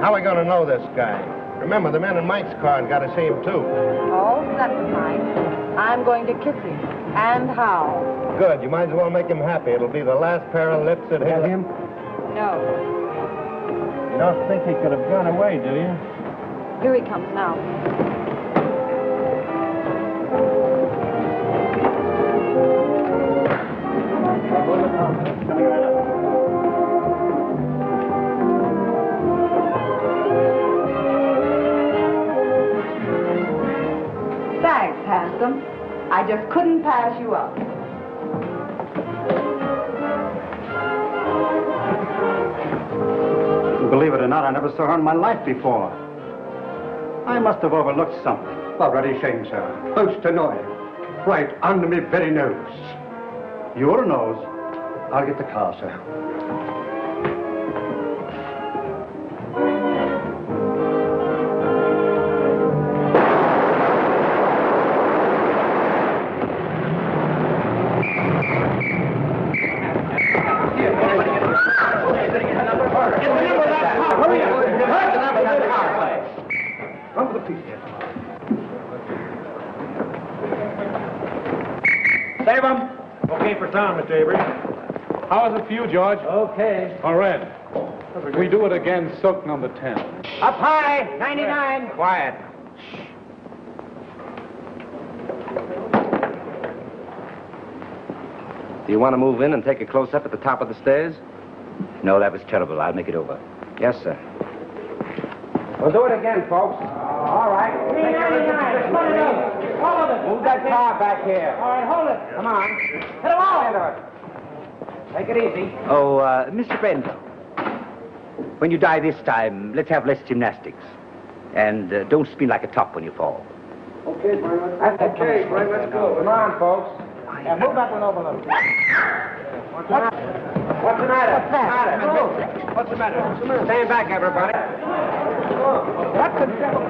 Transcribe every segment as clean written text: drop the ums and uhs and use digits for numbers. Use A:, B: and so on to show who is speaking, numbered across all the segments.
A: How are we going to know this guy? Remember, the men in Mike's car got to see him, too.
B: Oh, that's fine. I'm going to kiss him. And how?
A: Good. You might as well make him happy. It'll be the last pair of lips that hit him.
B: No.
A: You don't think he could have gone away, do you?
B: Here he comes now.
A: Coming right up.
B: Thanks, handsome. I just couldn't pass you up.
C: Believe it or not, I never saw her in my life before. I must have overlooked something.
D: Already shame, sir. Most annoying. Right under me very nose.
C: Your nose?
D: I'll get the car, sir.
E: Save him. Okay for town, Mr. Avery. How is it for you, George?
F: Okay.
E: All right. We do it again, soak number 10.
F: Up high, 99.
E: Quiet.
G: Do you want to move in and take a close-up at the top of the stairs? No, that was terrible. I'll make it over. Yes, sir.
F: We'll do it again, folks. All right. 399. Put it up. All of it. Move that car back here. All right, hold it. Come on. Hit them all into it. Take it easy.
G: Oh, Mr. Brendel, when you die this time, let's have less gymnastics. And don't spin like a top when you fall.
F: Okay, Brian. That's okay, Brian. Let's go. Come on, folks. Yeah, move that one over a little. What's the matter? What's the matter? What's the matter? Stand back, everybody. What's the devil?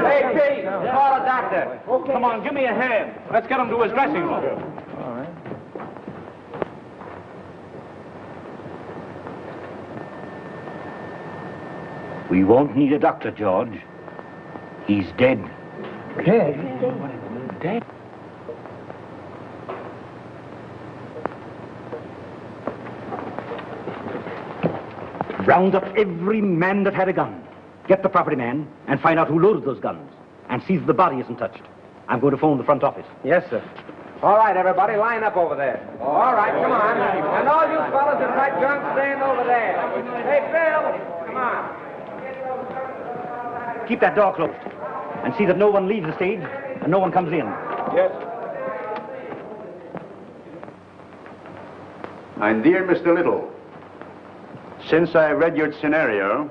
F: Hey, Pete, call a doctor.
E: Okay. Come on, give me a hand. Let's get him to his dressing room.
A: All right.
G: We won't need a doctor, George. He's dead.
F: Dead?
G: Dead? Round up every man that had a gun. Get the property man and find out who loaded those guns. And see that the body isn't touched. I'm going to phone the front office.
F: Yes, sir. All right, everybody, line up over there. All right, come on. And all you fellas in tight junk, stand over there. Hey, Bill, come on.
G: Keep that door closed. And see that no one leaves the stage and no one comes in.
E: Yes.
C: My dear Mr. Little, since I read your scenario,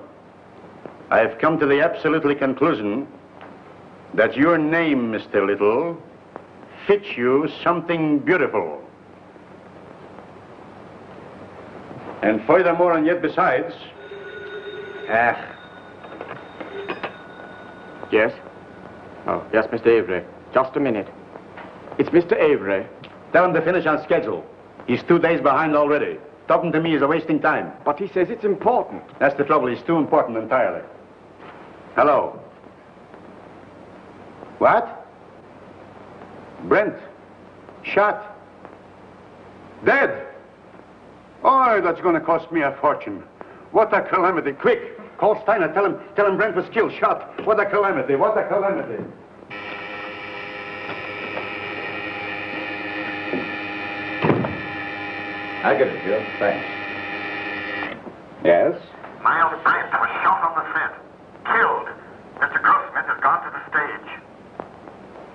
C: I have come to the absolutely conclusion that your name, Mr. Little, fits you something beautiful. And furthermore, and yet besides...
H: Yes? Oh, yes, Mr. Avery. Just a minute. It's Mr. Avery.
C: Tell him to finish on schedule. He's 2 days behind already. Talking to me is a wasting time.
H: But he says it's important.
C: That's the trouble. He's too important entirely. Hello. What? Brent. Shot. Dead. Oh, that's going to cost me a fortune. What a calamity. Quick. Call Steiner. Tell him Brent was killed, shot. What a calamity. What a calamity. I get it, Joe. Thanks. Yes?
I: Miles Brent was shot on the set. Killed. Mr. Grossman has gone to the stage.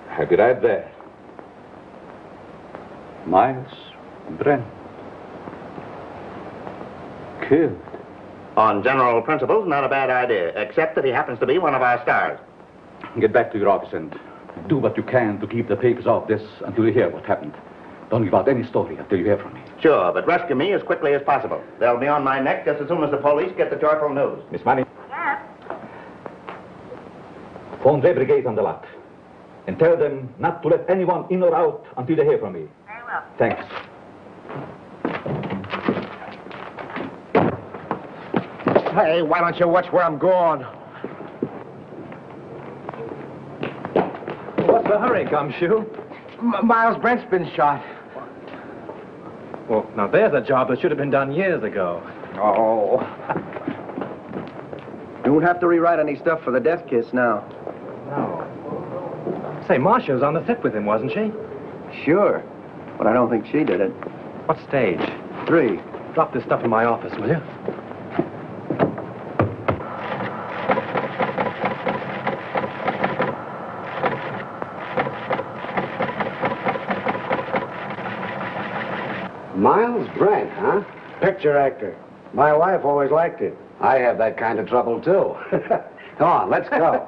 C: How did I there? Miles Brent. Killed.
A: On general principles, not a bad idea, except that he happens to be one of our stars.
C: Get back to your office and do what you can to keep the papers off this until you hear what happened. Don't give out any story until you hear from me.
A: Sure, but rescue me as quickly as possible. They'll be on my neck just as soon as the police get the joyful news.
C: Miss Marin.
I: Yes?
C: Phone the brigade on the lot. And tell them not to let anyone in or out until they hear from me.
I: Very well.
C: Thanks.
F: Hey, why don't you watch where I'm going?
E: What's the hurry, Gumshoe?
F: Miles Brent's been shot.
E: Well, now there's a job that should have been done years ago.
F: Oh.
J: You won't have to rewrite any stuff for the death kiss now.
E: No. Say, Marcia was on the set with him, wasn't she?
J: Sure, but I don't think she did it.
E: What stage?
J: 3.
E: Drop this stuff in my office, will you?
K: Miles Brent, huh?
F: Picture actor.
K: My wife always liked it. I have that kind of trouble, too. Come on, let's go.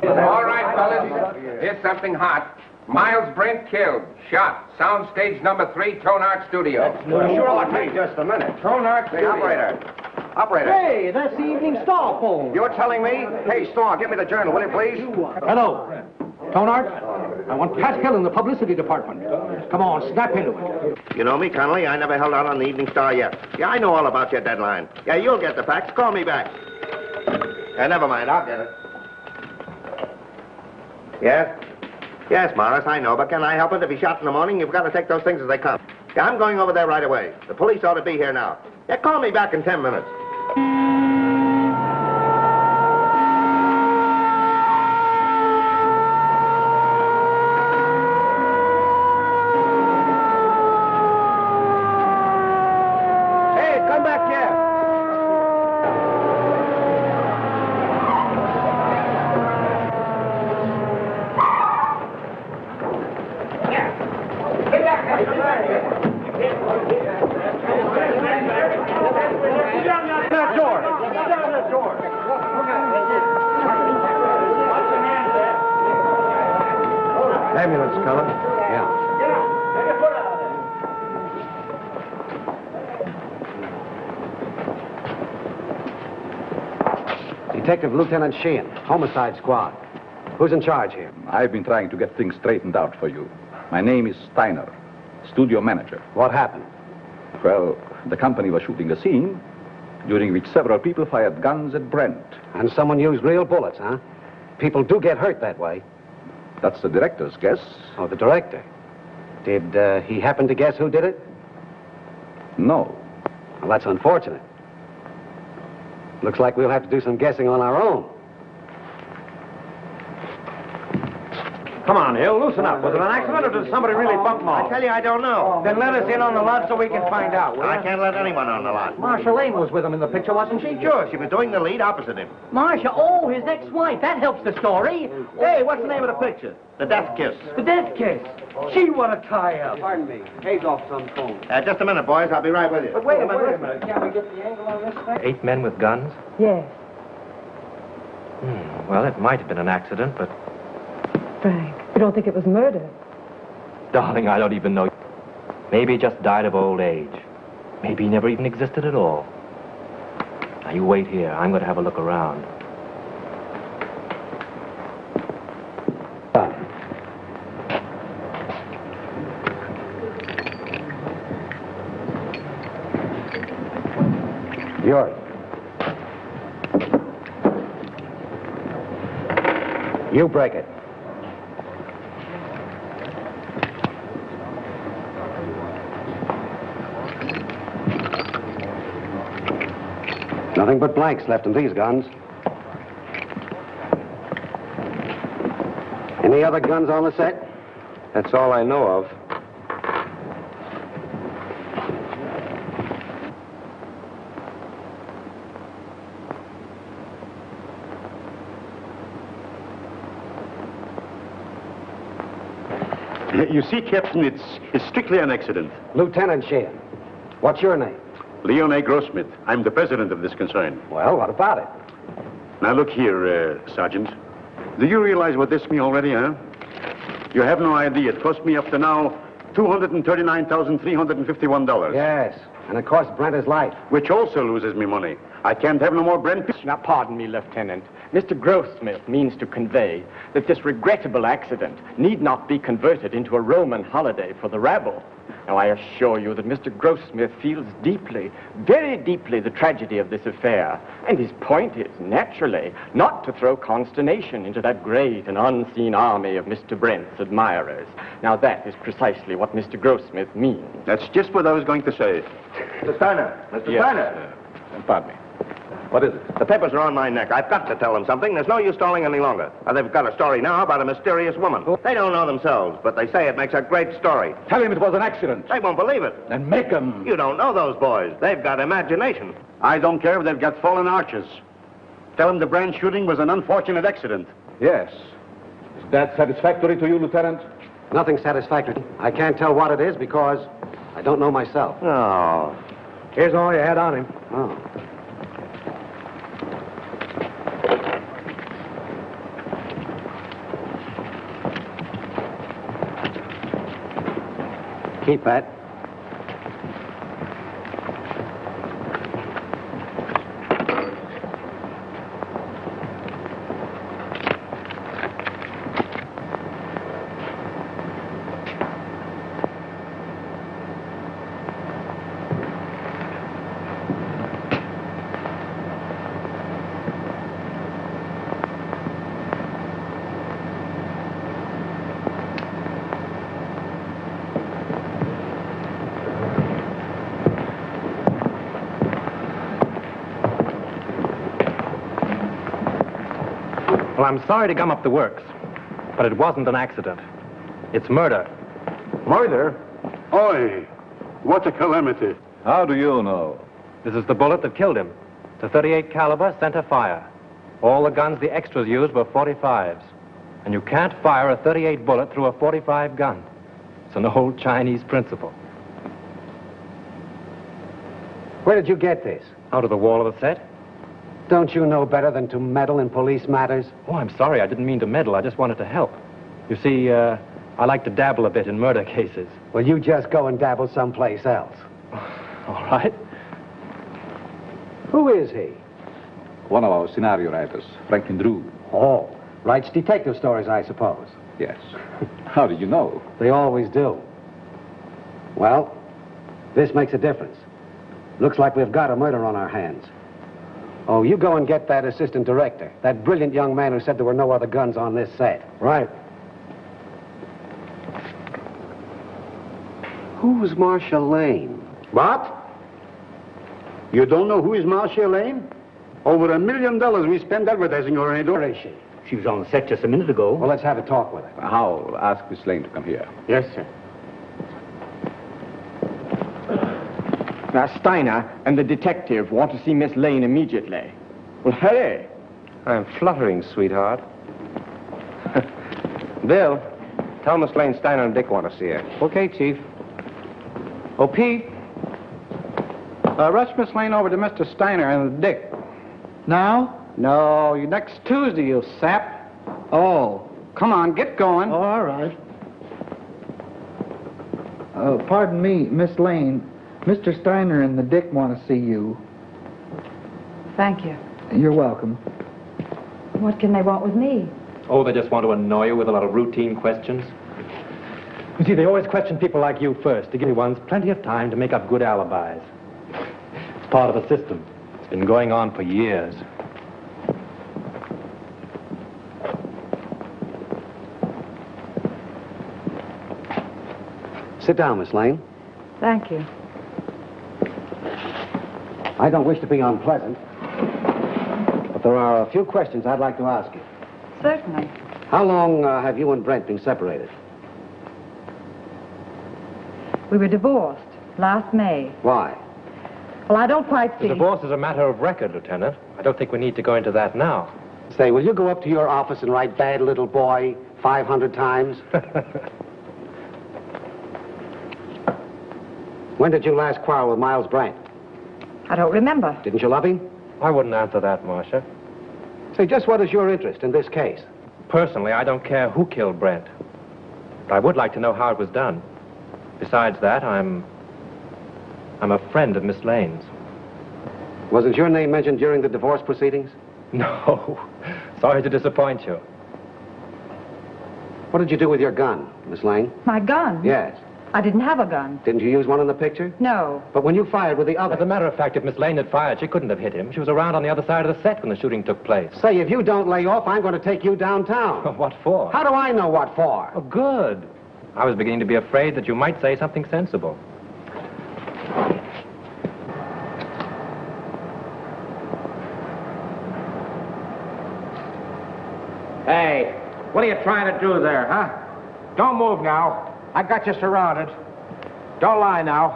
L: All right, fellas. Here's something hot. Miles Brent killed. Shot. Soundstage number 3, Tone Art Studio.
A: Sure, hey, just a minute.
L: Tone Art
A: Hey,
L: Studio.
A: Operator.
F: Hey, that's the Evening Star phone.
A: You're telling me? Hey, Star, give me the journal, will you, please?
F: Hello. Tonart, I want Pascal in the publicity department. Come on, snap into it.
A: You know me, Connolly. I never held out on the Evening Star yet. Yeah, I know all about your deadline. Yeah, you'll get the facts. Call me back. Never mind. I'll get it. Yes? Yes, Morris, I know, but can I help it? If he's shot in the morning, you've got to take those things as they come. Yeah, I'm going over there right away. The police ought to be here now. Yeah, call me back in 10 minutes.
F: Ambulance, Cullen.
K: Yeah. Detective Lieutenant Sheehan, Homicide Squad. Who's in charge here?
M: I've been trying to get things straightened out for you. My name is Steiner, studio manager.
K: What happened?
M: Well, the company was shooting a scene during which several people fired guns at Brent.
K: And someone used real bullets, huh? People do get hurt that way.
M: That's the director's guess.
K: Oh, the director. Did he happen to guess who did it?
M: No.
K: Well, that's unfortunate. Looks like we'll have to do some guessing on our own.
F: Come on, Hill, loosen up. Was it an accident or did somebody really bump Maul?
A: I tell you, I don't know.
F: Then let us in on the lot so we can find out, will
A: I
F: you?
A: can't let anyone on the lot.
F: Marcia Lane was with him in the picture, wasn't she?
A: Sure, she was doing the lead opposite him.
B: Marcia, oh, his ex-wife. That helps the story.
A: Hey, what's the name of the picture? The Death Kiss.
B: The death kiss. Gee, what a tie-up.
K: Pardon me. Hazel's on phone.
A: Just a minute, boys. I'll be right with you.
F: But wait a minute. Can we get the angle on this thing?
E: 8 men with guns?
B: Yes,
E: Well, it might have been an accident, but...
B: Frank. You don't think it was murder?
E: Darling, I don't even know. Maybe he just died of old age. Maybe he never even existed at all. Now, you wait here. I'm going to have a look around.
K: Yours. You break it. Nothing but blanks left in these guns. Any other guns on the set?
J: That's all I know of.
C: You see, Captain, it's strictly an accident.
K: Lieutenant Sheehan, what's your name?
C: Leon A. Grossmith. I'm the president of this concern.
K: Well, what about it?
C: Now, look here, Sergeant. Do you realize what this means already, huh? You have no idea. It cost me up to now $239,351.
K: Yes, and it cost Brent his life.
C: Which also loses me money. I can't have no more Brent.
H: Now, pardon me, Lieutenant. Mr. Grossmith means to convey that this regrettable accident need not be converted into a Roman holiday for the rabble. Now, I assure you that Mr. Grossmith feels deeply, very deeply, the tragedy of this affair. And his point is, naturally, not to throw consternation into that great and unseen army of Mr. Brent's admirers. Now, that is precisely what Mr. Grossmith means.
C: That's just what I was going to say.
A: Mr. Steiner! Mr. Steiner!
M: Pardon me. What is it?
A: The papers are on my neck. I've got to tell them something. There's no use stalling any longer. They've got a story now about a mysterious woman. They don't know themselves, but they say it makes a great story.
M: Tell him it was an accident.
A: They won't believe it.
M: Then make him.
A: You don't know those boys. They've got imagination.
C: I don't care if they've got fallen arches. Tell them the Brand shooting was an unfortunate accident.
M: Yes. Is that satisfactory to you, Lieutenant?
K: Nothing satisfactory. I can't tell what it is because I don't know myself.
A: Oh.
F: Here's all you had on him.
K: Oh. Keep that.
E: Well, I'm sorry to gum up the works, but it wasn't an accident. It's murder.
C: Murder? Oi, what a calamity.
M: How do you know?
E: This is the bullet that killed him. It's a .38 caliber center fire. All the guns the extras used were .45s. And you can't fire a .38 bullet through a .45 gun. It's an old Chinese principle.
K: Where did you get this?
E: Out of the wall of the set?
K: Don't you know better than to meddle in police matters?
E: Oh, I'm sorry. I didn't mean to meddle. I just wanted to help. You see, I like to dabble a bit in murder cases.
K: Well, you just go and dabble someplace else.
E: All right.
K: Who is he?
M: One of our scenario writers, Franklin Drew.
K: Oh, writes detective stories, I suppose.
M: Yes. How did you know?
K: They always do. Well, this makes a difference. Looks like we've got a murder on our hands. Oh, you go and get that assistant director, that brilliant young man who said there were no other guns on this set.
F: Right.
K: Who's Marcia Lane?
C: What? You don't know who is Marcia Lane? Over $1 million we spent advertising her in.
K: Where is she?
G: She was on the set just a minute ago.
K: Well, let's have a talk with her.
M: I'll ask Miss Lane to come here.
H: Yes, sir. Now, Steiner and the detective want to see Miss Lane immediately. Well, hurry.
J: I'm fluttering, sweetheart. Bill, tell Miss Lane Steiner and Dick want to see her.
F: Okay, Chief. Oh, Pete. Rush Miss Lane over to Mr. Steiner and Dick. Now? No, next Tuesday, you sap. Oh, come on, get going.
N: Oh, all right. Pardon me, Miss Lane. Mr. Steiner and the Dick want to see you.
B: Thank you.
N: You're welcome.
B: What can they want with me?
E: Oh, they just want to annoy you with a lot of routine questions. You see, they always question people like you first to give you ones plenty of time to make up good alibis. It's part of a system. It's been going on for years.
K: Sit down, Miss Lane.
B: Thank you.
K: I don't wish to be unpleasant, but there are a few questions I'd like to ask you.
B: Certainly.
K: How long have you and Brent been separated?
B: We were divorced last May.
K: Why?
B: Well, I don't quite see.
E: The divorce is a matter of record, Lieutenant. I don't think we need to go into that now.
K: Say, will you go up to your office and write "bad little boy" 500 times? When did you last quarrel with Miles Brent?
B: I don't remember.
K: Didn't you love him?
E: I wouldn't answer that, Marcia.
K: Say, just what is your interest in this case?
E: Personally, I don't care who killed Brent. But I would like to know how it was done. Besides that, I'm a friend of Miss Lane's.
K: Wasn't your name mentioned during the divorce proceedings?
E: No. Sorry to disappoint you.
K: What did you do with your gun, Miss Lane?
B: My gun?
K: Yes.
B: I didn't have a gun.
K: Didn't you use one in the picture?
B: No.
K: But when you fired with the other...
E: As a matter of fact, if Miss Lane had fired, she couldn't have hit him. She was around on the other side of the set when the shooting took place.
K: Say, if you don't lay off, I'm going to take you downtown.
E: What for?
K: How do I know what for?
E: Oh, good. I was beginning to be afraid that you might say something sensible.
F: Hey, what are you trying to do there, huh? Don't move now. I got you surrounded. Don't lie now.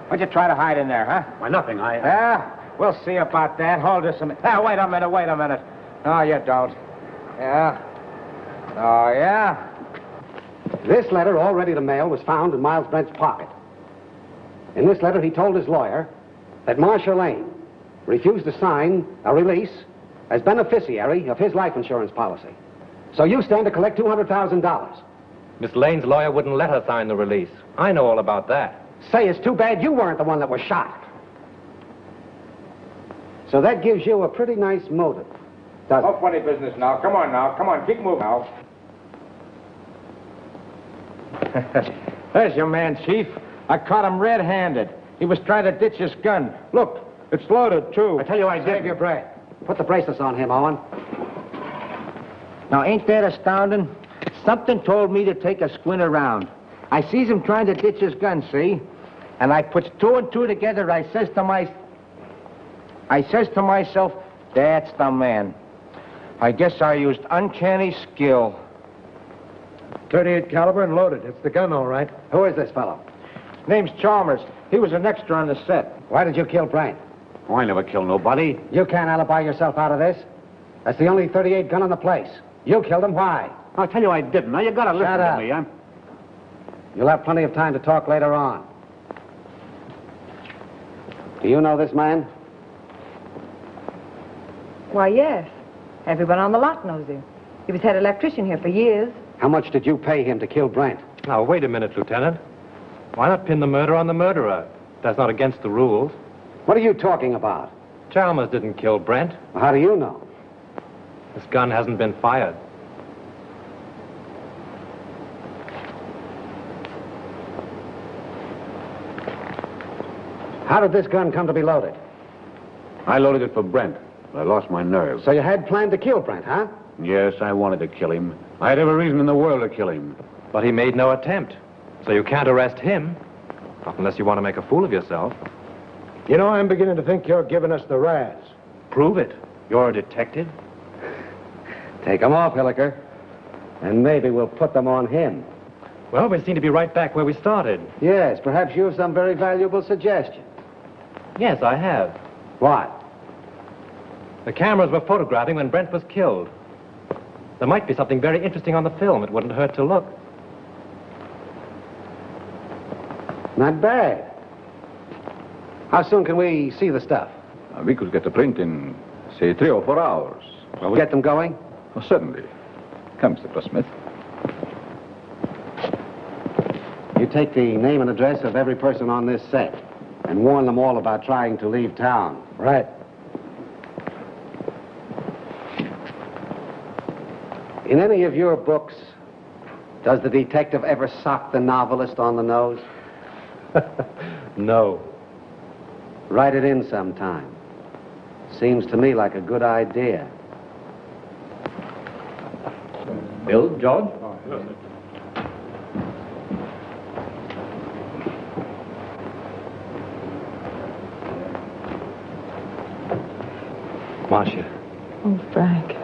F: What'd you try to hide in there, huh?
C: Why, nothing.
F: Yeah? We'll see about that. Hold this a minute. Wait a minute. No, you don't. Yeah? Oh, yeah?
K: This letter, all ready to mail, was found in Miles Brent's pocket. In this letter, he told his lawyer that Marcia Lane refused to sign a release as beneficiary of his life insurance policy. So you stand to collect $200,000.
E: Miss Lane's lawyer wouldn't let her sign the release. I know all about that.
K: Say, it's too bad you weren't the one that was shot. So that gives you a pretty nice motive, doesn't it?
F: No funny business now. Come on, keep moving now. There's your man, Chief. I caught him red-handed. He was trying to ditch his gun. Look, it's loaded, too.
K: I tell you, I save your breath. Put the bracelets on him, Owen.
F: Now, ain't that astounding? Something told me to take a squint around. I sees him trying to ditch his gun, see? And I puts two and two together. I says to myself, that's the man. I guess I used uncanny skill.
D: 38 caliber and loaded. It's the gun, all right.
K: Who is this fellow?
F: Name's Chalmers. He was an extra on the set.
K: Why did you kill Brent?
C: Oh, I never killed nobody.
K: You can't alibi yourself out of this. That's the only 38 gun in the place. You killed him. Why?
C: I'll tell you I didn't. Now, you gotta listen
K: Shut up.
C: to me.
K: You'll have plenty of time to talk later on. Do you know this man?
B: Why, yes. Everyone on the lot knows him. He was head electrician here for years.
K: How much did you pay him to kill Brent?
E: Now, wait a minute, Lieutenant. Why not pin the murder on the murderer? That's not against the rules.
K: What are you talking about?
E: Chalmers didn't kill Brent.
K: Well, how do you know?
E: This gun hasn't been fired.
K: How did this gun come to be loaded?
C: I loaded it for Brent. I lost my nerve.
K: So you had planned to kill Brent, huh?
C: Yes, I wanted to kill him. I had every reason in the world to kill him.
E: But he made no attempt. So you can't arrest him. Not unless you want to make a fool of yourself.
D: You know, I'm beginning to think you're giving us the razz.
E: Prove it. You're a detective.
K: Take them off, Hilliker. And maybe we'll put them on him.
E: Well, we seem to be right back where we started.
K: Yes, perhaps you have some very valuable suggestions.
E: Yes, I have.
K: What?
E: The cameras were photographing when Brent was killed. There might be something very interesting on the film. It wouldn't hurt to look.
K: Not bad. How soon can we see the stuff?
M: We could get the print in, say, 3 or 4 hours.
K: Well, get them going?
M: Oh, certainly. Come, Mr. Grossmith.
K: You take the name and address of every person on this set and warn them all about trying to leave town.
D: Right.
K: In any of your books, does the detective ever sock the novelist on the nose?
E: No.
K: Write it in sometime. Seems to me like a good idea.
M: Bill, George?
E: Marcia.
B: Oh, Frank.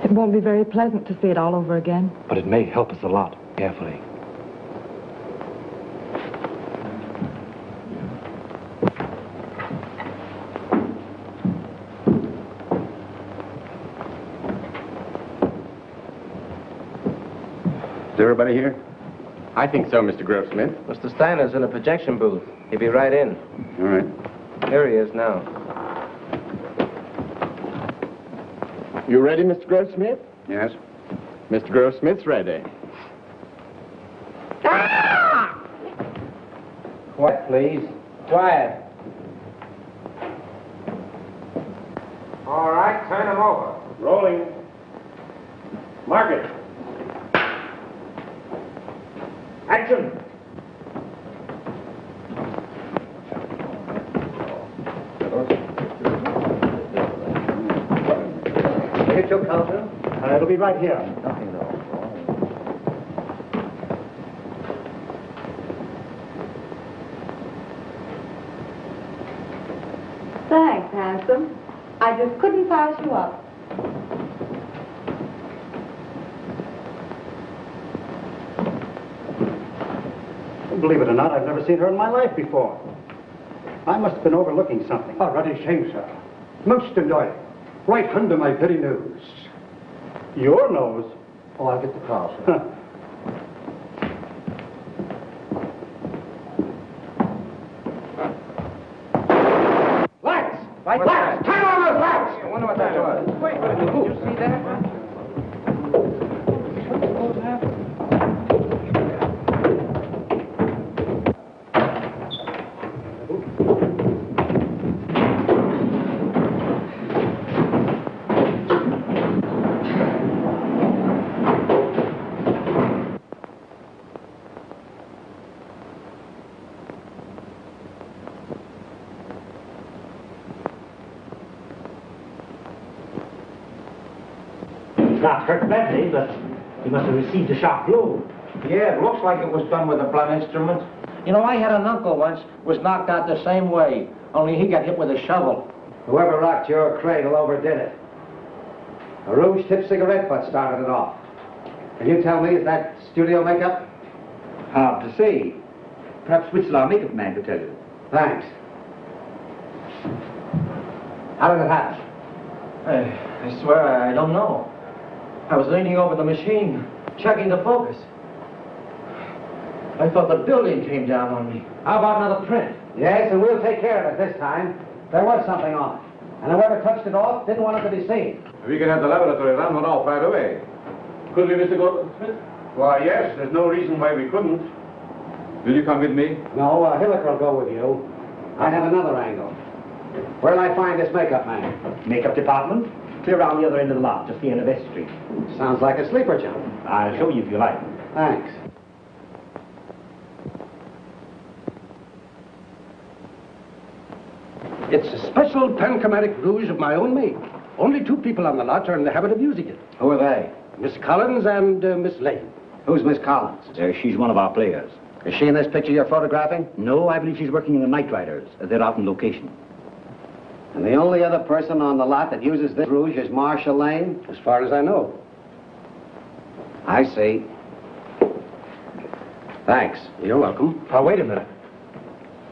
B: It won't be very pleasant to see it all over again.
E: But it may help us a lot. Carefully.
C: Is everybody here?
H: I think so, Mr. Grossmith.
J: Mr. Steiner's in a projection booth. He'll be right in.
C: All right.
J: Here he is now.
H: You ready, Mr. Grossmith?
C: Yes?
H: Mr. Grossmith's ready.
F: Quiet, please. Quiet. All right, turn him over.
C: Rolling. Mark it.
F: Action.
K: Hit your counter?
C: It'll be right here.
B: Thanks, handsome. I just couldn't pass you up.
C: Believe it or not, I've never seen her in my life before. I must have been overlooking something.
D: Oh, ruddy shame, sir. Most annoying. Right under my very nose.
C: Your nose?
D: Oh, I'll get the car, sir.
F: Lights! Lights! Turn on those lights! I wonder what that was. Wait, did you see that?
G: Not hurt badly, but he must have received a sharp blow.
F: Yeah, it looks like it was done with a blunt instrument. You know, I had an uncle once was knocked out the same way, only he got hit with a shovel.
K: Whoever rocked your cradle overdid it. A rouge-tipped cigarette butt started it off. Can you tell me, is that studio makeup?
G: Hard to say. Perhaps Whittle, our makeup man, could tell you.
K: Thanks. How did it happen?
F: I swear I don't know. I was leaning over the machine, checking the focus. I thought the building came down on me.
K: How about another print? Yes, and we'll take care of it this time. There was something on it. And whoever touched it off didn't want it to be seen.
C: We can have the laboratory run one off right away. Could we, Mr. Goldsmith? Why, yes. There's no reason why we couldn't. Will you come with me?
K: No, Hilliker will go with you. I have another angle. Where'll I find this makeup man?
G: Makeup department? Clear around the other end of the lot, just the end of vestry.
K: Sounds like a sleeper jump.
G: I'll show you if you like.
K: Thanks.
D: It's a special panchromatic rouge of my own make. Only 2 people on the lot are in the habit of using it.
K: Who are they?
D: Miss Collins and Miss Lane.
K: Who's Miss Collins?
G: She's one of our players.
K: Is she in this picture you're photographing?
G: No, I believe she's working in the Night Riders. They're out in location.
K: And the only other person on the lot that uses this rouge is Marcia Lane?
D: As far as I know.
K: I see. Thanks.
D: You're welcome.
E: Now, wait a minute.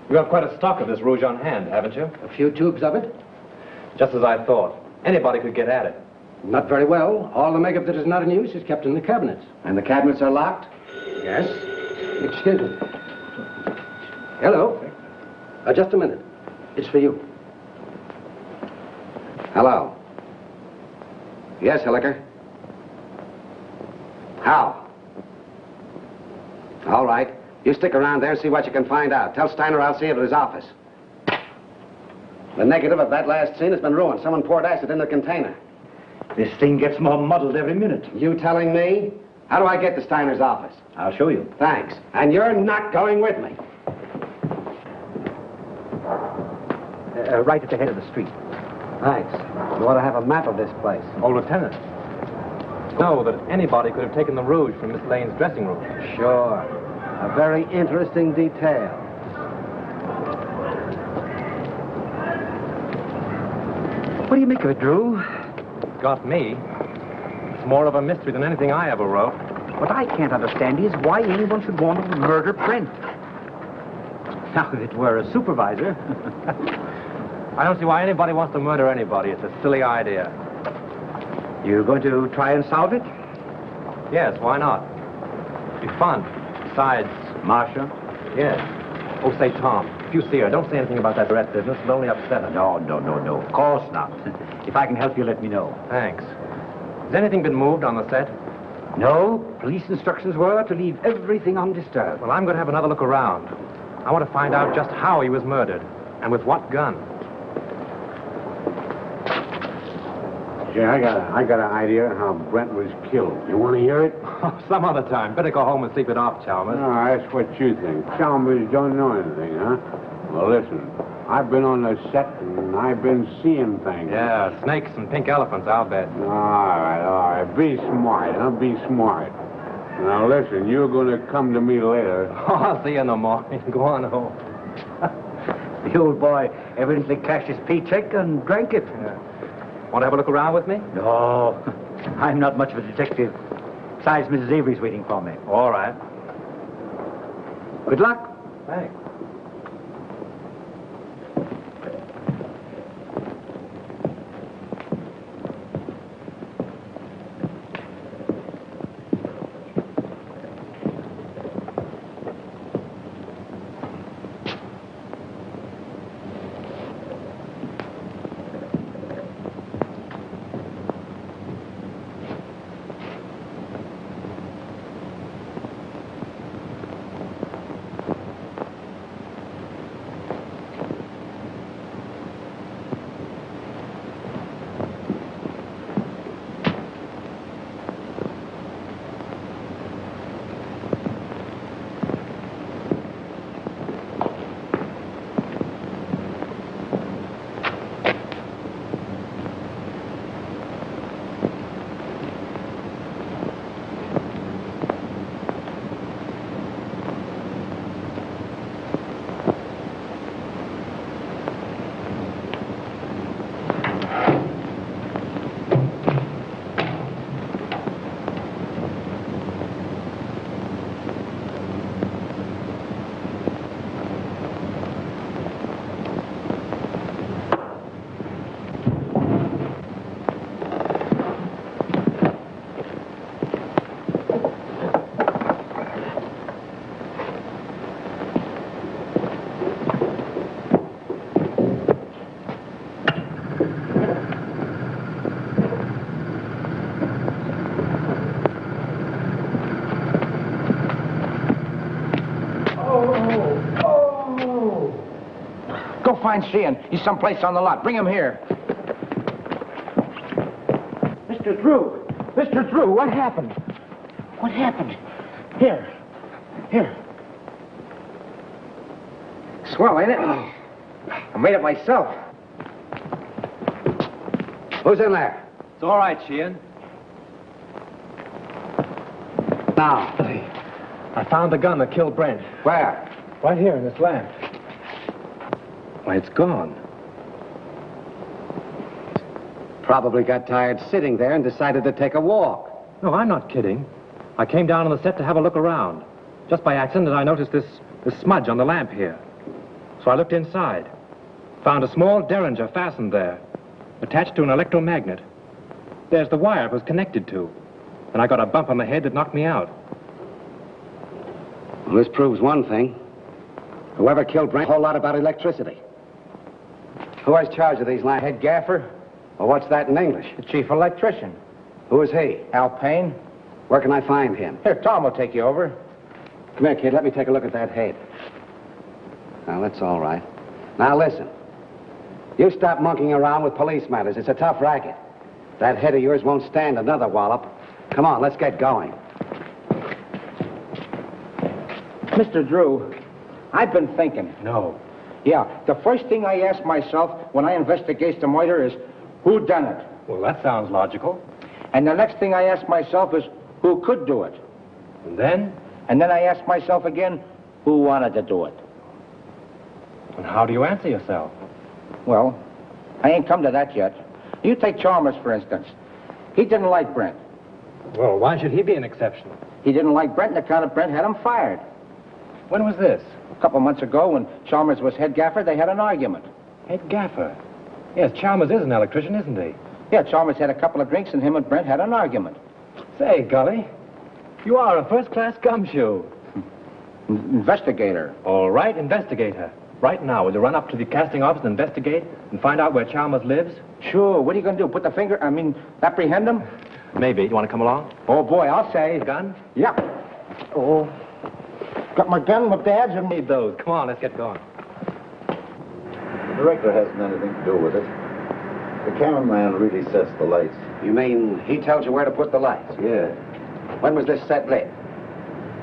E: You have quite a stock of this rouge on hand, haven't you?
D: A few tubes of it?
E: Just as I thought. Anybody could get at it.
D: Not very well. All the makeup that is not in use is kept in the cabinets.
K: And the cabinets are locked?
D: Yes. Excuse me. Hello. Just a minute. It's for you.
K: Hello. Yes, Hilliker. How? All right. You stick around there and see what you can find out. Tell Steiner I'll see him at his office. The negative of that last scene has been ruined. Someone poured acid in the container.
G: This thing gets more muddled every minute.
K: You telling me? How do I get to Steiner's office?
G: I'll show you.
K: Thanks. And you're not going with me.
G: Right at the head of the street.
K: Thanks. You ought to have a map of this place.
E: Oh, Lieutenant. Know that anybody could have taken the rouge from Miss Lane's dressing room.
K: Sure. A very interesting detail.
G: What do you make of it, Drew?
E: Got me. It's more of a mystery than anything I ever wrote.
G: What I can't understand is why anyone should want to murder Brent. Now, if it were a supervisor...
E: I don't see why anybody wants to murder anybody. It's a silly idea.
G: You're going to try and solve it?
E: Yes, why not? It'd be fun. Besides...
G: Marcia?
E: Yes. Oh, say, Tom, if you see her, don't say anything about that rat business. It'll only upset her.
G: No. Of course not. If I can help you, let me know.
E: Thanks. Has anything been moved on the set?
G: No. Police instructions were to leave everything undisturbed.
E: Well, I'm going to have another look around. I want to find out just how he was murdered and with what gun.
C: Yeah, I got an idea how Brent was killed. You want to hear it?
E: Some other time. Better go home and sleep it off, Chalmers.
C: No, that's what you think. Chalmers don't know anything, huh? Well, listen. I've been on the set and I've been seeing things.
E: Yeah, snakes and pink elephants, I'll bet.
C: All right. Be smart, huh? Be smart. Now, listen, you're going to come to me later.
E: Oh, I'll see you in the morning. Go on home.
G: The old boy evidently cashed his paycheck and drank it.
E: Yeah. Want to have a look around with me?
G: No, I'm not much of a detective. Besides, Mrs. Avery's waiting for me.
E: All right.
G: Good luck.
E: Thanks.
L: Go find Sheehan. He's someplace on the lot. Bring him here. Mr. Drew! Mr. Drew, what happened? What happened? Here. Swell, ain't it? I made it myself.
K: Who's in there?
E: It's all right, Sheehan.
K: Now.
E: I found the gun that killed Brent.
K: Where?
E: Right here in this lamp. Why, it's gone.
K: Probably got tired sitting there and decided to take a walk.
E: No, I'm not kidding. I came down on the set to have a look around. Just by accident, I noticed this smudge on the lamp here. So I looked inside. Found a small derringer fastened there, attached to an electromagnet. There's the wire it was connected to. And I got a bump on the head that knocked me out.
K: Well, this proves one thing. Whoever killed Brent, a whole lot about electricity. Who has charge of these lamps?
L: Head gaffer,
K: Well, what's that in English?
L: the chief electrician.
K: Who is he?
L: Al Payne.
K: Where can I find him?
L: Here, Tom will take you over.
K: Come here, kid. Let me take a look at that head. Now, that's all right. Now, listen. You stop monkeying around with police matters. It's a tough racket. That head of yours won't stand another wallop. Come on, let's get going.
L: Mr. Drew, I've been thinking.
E: No.
L: Yeah, the first thing I ask myself when I investigate the murder is, who done it?
E: Well, that sounds logical.
L: And the next thing I ask myself is, who could do it?
E: And then?
L: And then I ask myself again, who wanted to do it?
E: And how do you answer yourself?
L: Well, I ain't come to that yet. You take Chalmers, for instance. He didn't like Brent.
E: Well, why should he be an exception?
L: He didn't like Brent on account of Brent had him fired.
E: When was this?
L: A couple months ago, when Chalmers was head gaffer, they had an argument.
E: Head gaffer? Yes, Chalmers is an electrician, isn't he?
L: Yeah, Chalmers had a couple of drinks, and him and Brent had an argument.
E: Say, Gully, you are a first-class gumshoe.
L: Investigator.
E: All right, investigator. Right now, will you run up to the casting office and investigate and find out where Chalmers lives?
L: Sure. What are you going to do? Apprehend him?
E: Maybe. You want to come along?
L: Oh, boy, I'll say.
E: A gun?
L: Yeah. Oh. Got my gun, my badge, and
E: Need those. Come on, let's get going.
O: The director hasn't anything to do with it. The cameraman really sets the lights.
K: You mean he tells you where to put the lights?
O: Yeah.
K: When was this set lit?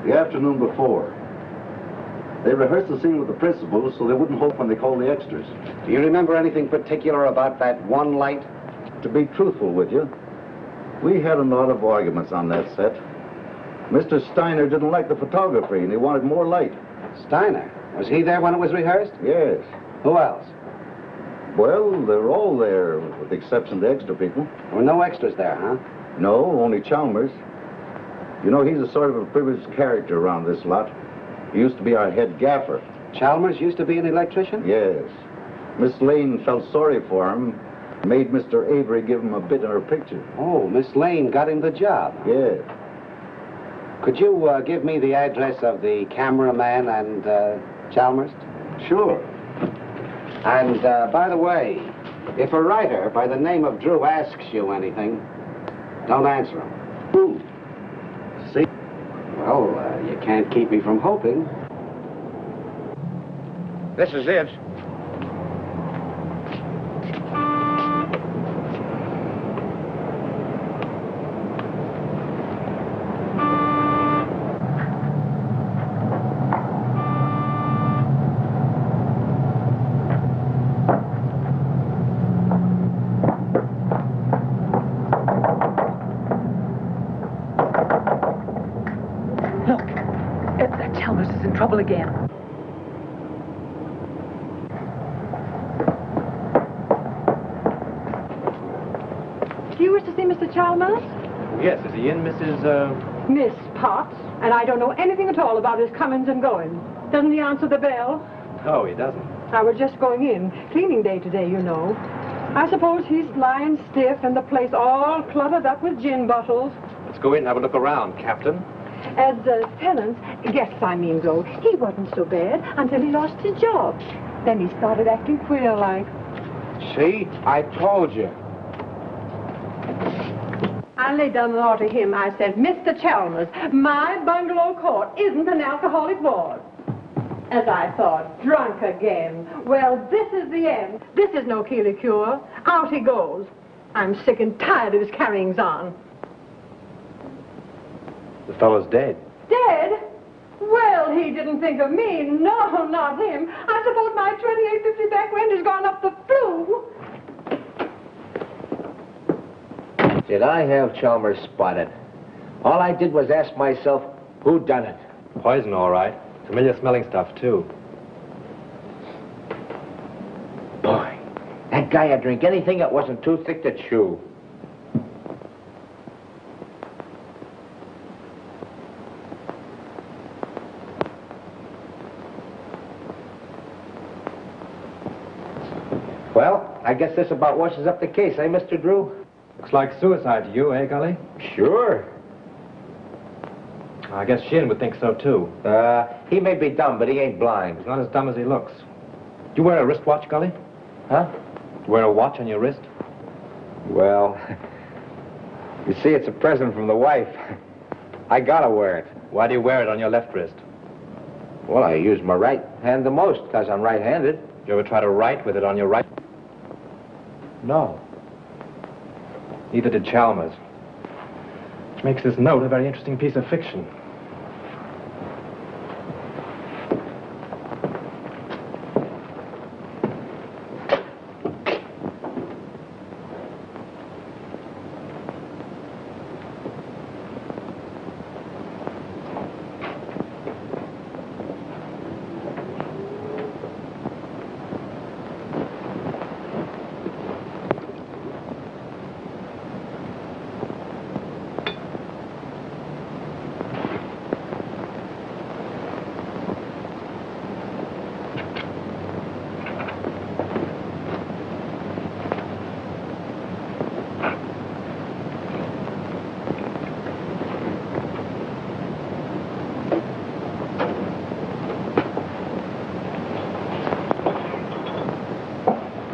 O: The afternoon before. They rehearsed the scene with the principals so they wouldn't hope when they called the extras.
K: Do you remember anything particular about that one light?
O: To be truthful with you, we had a lot of arguments on that set. Mr. Steiner didn't like the photography and he wanted more light.
K: Steiner? Was he there when it was rehearsed?
O: Yes.
K: Who else?
O: Well, they're all there, with the exception of the extra people.
K: There were no extras there, huh?
O: No, only Chalmers. You know, he's a sort of a privileged character around this lot. He used to be our head gaffer.
K: Chalmers used to be an electrician?
O: Yes. Miss Lane felt sorry for him, made Mr. Avery give him a bit in her picture.
K: Oh, Miss Lane got him the job.
O: Yes.
K: Could you give me the address of the cameraman and Chalmers?
O: Sure.
K: And, by the way, if a writer by the name of Drew asks you anything, don't answer him.
O: Who? See?
K: Well, you can't keep me from hoping.
F: This is it.
B: Trouble again.
P: Do you wish to see Mr. Chalmers?
E: Yes, is he in, Mrs.
P: Miss Potts, and I don't know anything at all about his comings and goings. Doesn't he answer the bell?
E: No, he doesn't.
P: I was just going in. Cleaning day today, you know. I suppose he's lying stiff and the place all cluttered up with gin bottles.
E: Let's go in and have a look around, Captain.
P: As tenants, guests I mean though, he wasn't so bad until he lost his job. Then he started acting queer like.
F: See? I told you.
P: I laid down the law to him. I said, Mr. Chalmers, my bungalow court isn't an alcoholic ward. As I thought, drunk again. Well, this is the end. This is no Keeley cure. Out he goes. I'm sick and tired of his carryings on.
E: The fellow's dead.
P: Dead? Well, he didn't think of me. No, not him. I suppose my 2850 back rent has gone up the flue.
F: Did I have Chalmers spotted? All I did was ask myself, who done it?
E: Poison, all right. Familiar smelling stuff, too.
F: Boy, that guy would drink anything that wasn't too thick to chew. Well, I guess this about washes up the case, eh, Mr. Drew?
E: Looks like suicide to you, eh, Gully?
F: Sure.
E: I guess Sheehan would think so, too.
F: He may be dumb, but he ain't blind.
E: He's not as dumb as he looks. Do you wear a wristwatch, Gully?
F: Huh?
E: Do you wear a watch on your wrist?
F: Well, you see, it's a present from the wife. I gotta wear it.
E: Why do you wear it on your left wrist?
F: Well, I use my right hand the most, because I'm right-handed.
E: You ever try to write with it on your right?
F: No.
E: Neither did Chalmers. Which makes this note a very interesting piece of fiction.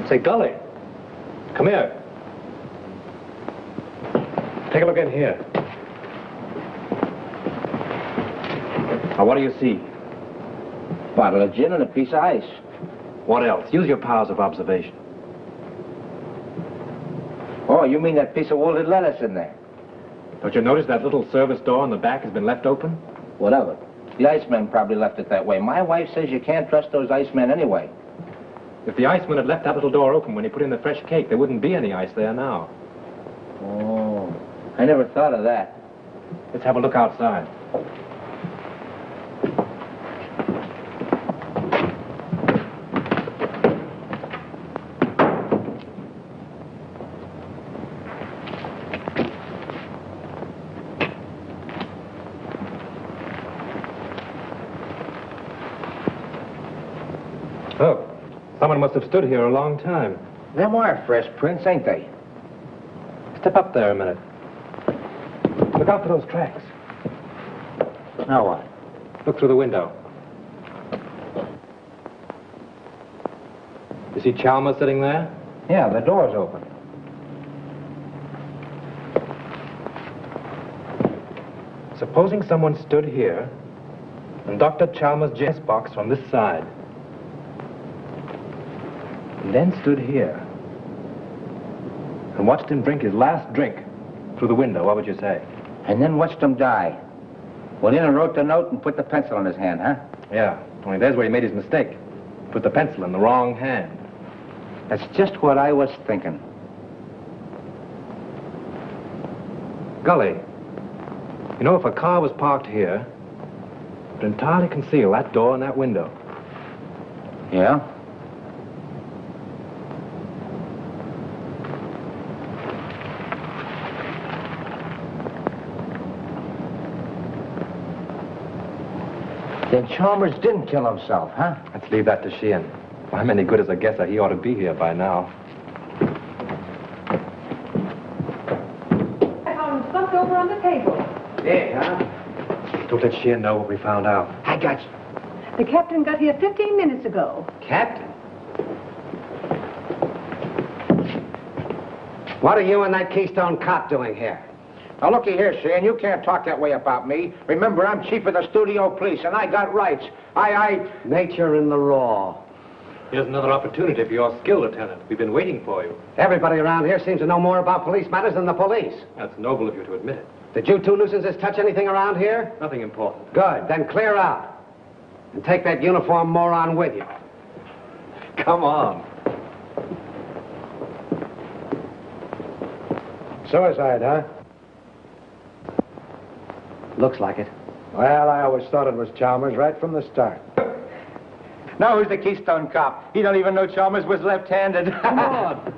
E: Say, Gully, come here. Take a look in here. Now, what do you see?
F: Bottle of gin and a piece of ice.
E: What else? Use your powers of observation.
F: Oh, you mean that piece of wilted lettuce in there?
E: Don't you notice that little service door on the back has been left open?
F: What of it? The Iceman probably left it that way. My wife says you can't trust those Icemen anyway.
E: If the Iceman had left that little door open when he put in the fresh cake, there wouldn't be any ice there now.
F: Oh, I never thought of that.
E: Let's have a look outside. Look, someone must have stood here a long time.
F: Them are fresh prints, ain't they?
E: Step up there a minute. Look out for those tracks.
F: Now what?
E: Look through the window. You see Chalmers sitting there?
F: Yeah, the door's open.
E: Supposing someone stood here and Dr. Chalmers' James box from this side. And then stood here and watched him drink his last drink through the window, what would you say?
F: And then watched him die. Went in and wrote the note and put the pencil in his hand, huh?
E: Yeah, only there's where he made his mistake. Put the pencil in the wrong hand.
F: That's just what I was thinking.
E: Gully, you know, if a car was parked here, it would entirely conceal that door and that window.
F: Yeah? Then Chalmers didn't kill himself, huh?
E: Let's leave that to Sheehan. If I'm any good as a guesser, he ought to be here by now.
P: I found him slumped over on the table.
F: Yeah, huh?
E: Don't let Sheehan know what we found out.
F: I got you.
P: The captain got here 15 minutes ago.
K: Captain? What are you and that Keystone cop doing here?
F: Now, looky here, Sheehan, you can't talk that way about me. Remember, I'm chief of the studio police, and I got rights.
K: Nature in the raw.
E: Here's another opportunity for your skill, Lieutenant. We've been waiting for you.
K: Everybody around here seems to know more about police matters than the police.
E: That's noble of you to admit it.
K: Did you two nuisances touch anything around here?
E: Nothing important.
K: Good. Then clear out. And take that uniform moron with you.
E: Come on.
F: Suicide, huh?
K: Looks like it.
F: Well, I always thought it was Chalmers right from the start. Now who's the Keystone cop? He don't even know Chalmers was left-handed.
K: Come on.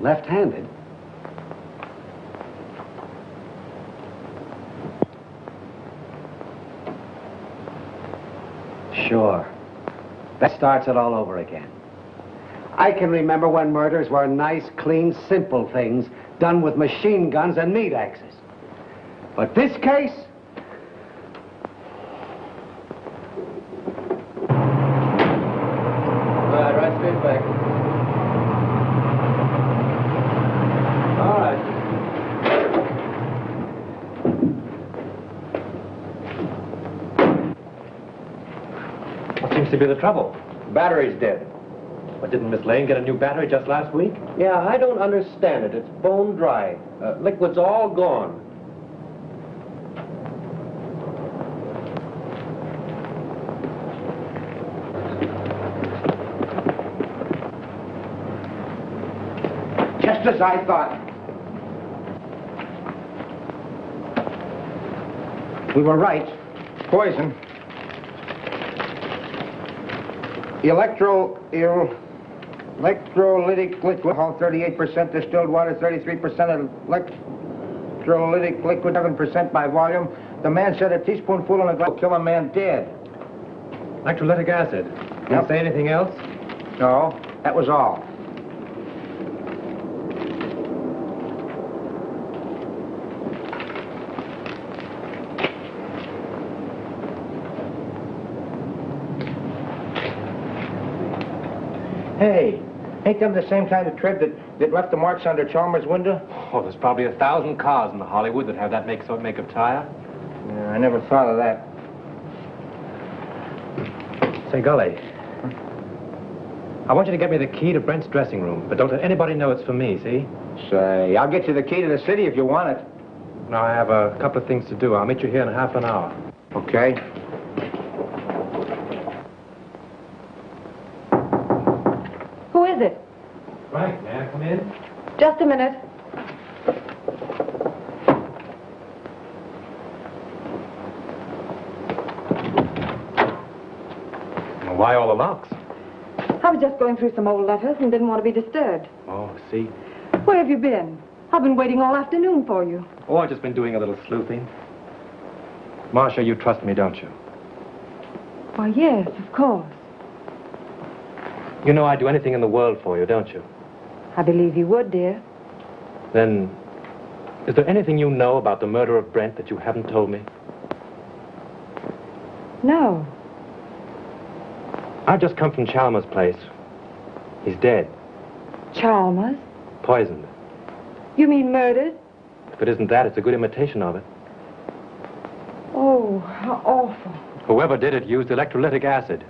K: Left-handed? Sure. That starts it all over again. I can remember when murders were nice, clean, simple things done with machine guns and meat axes. But this case?
J: Right straight back.
E: All right. What seems to be the trouble?
J: Battery's dead.
E: But didn't Miss Lane get a new battery just last week?
J: Yeah, I don't understand it. It's bone dry. Liquid's all gone.
F: Just as I thought. We were right. Poison. Electrolytic liquid, 38% distilled water, 33% electrolytic liquid, 7% by volume. The man said a teaspoonful in a glass will kill a man dead.
E: Electrolytic acid. Did you say anything else?
F: No, that was all. Hey, ain't them the same kind of tread that left the marks under Chalmers' window?
E: Oh, there's probably 1,000 cars in Hollywood that have that make of tire.
F: Yeah, I never thought of that.
E: Say, Gully, I want you to get me the key to Brent's dressing room, but don't let anybody know it's for me, see?
F: Say, I'll get you the key to the city if you want it.
E: Now, I have a couple of things to do. I'll meet you here in half an hour.
L: Okay.
B: Who is it?
E: Frank, may I come in?
B: Just a minute.
E: Well, why all the locks?
B: I was just going through some old letters and didn't want to be disturbed.
E: Oh, see?
B: Where have you been? I've been waiting all afternoon for you.
E: Oh, I've just been doing a little sleuthing. Marcia, you trust me, don't you?
B: Why, yes, of course.
E: You know I'd do anything in the world for you, don't you?
B: I believe you would, dear.
E: Then, is there anything you know about the murder of Brent that you haven't told me?
B: No.
E: I've just come from Chalmers' place. He's dead.
B: Chalmers?
E: Poisoned.
B: You mean murdered?
E: If it isn't that, it's a good imitation of it.
B: Oh, how awful.
E: Whoever did it used electrolytic acid.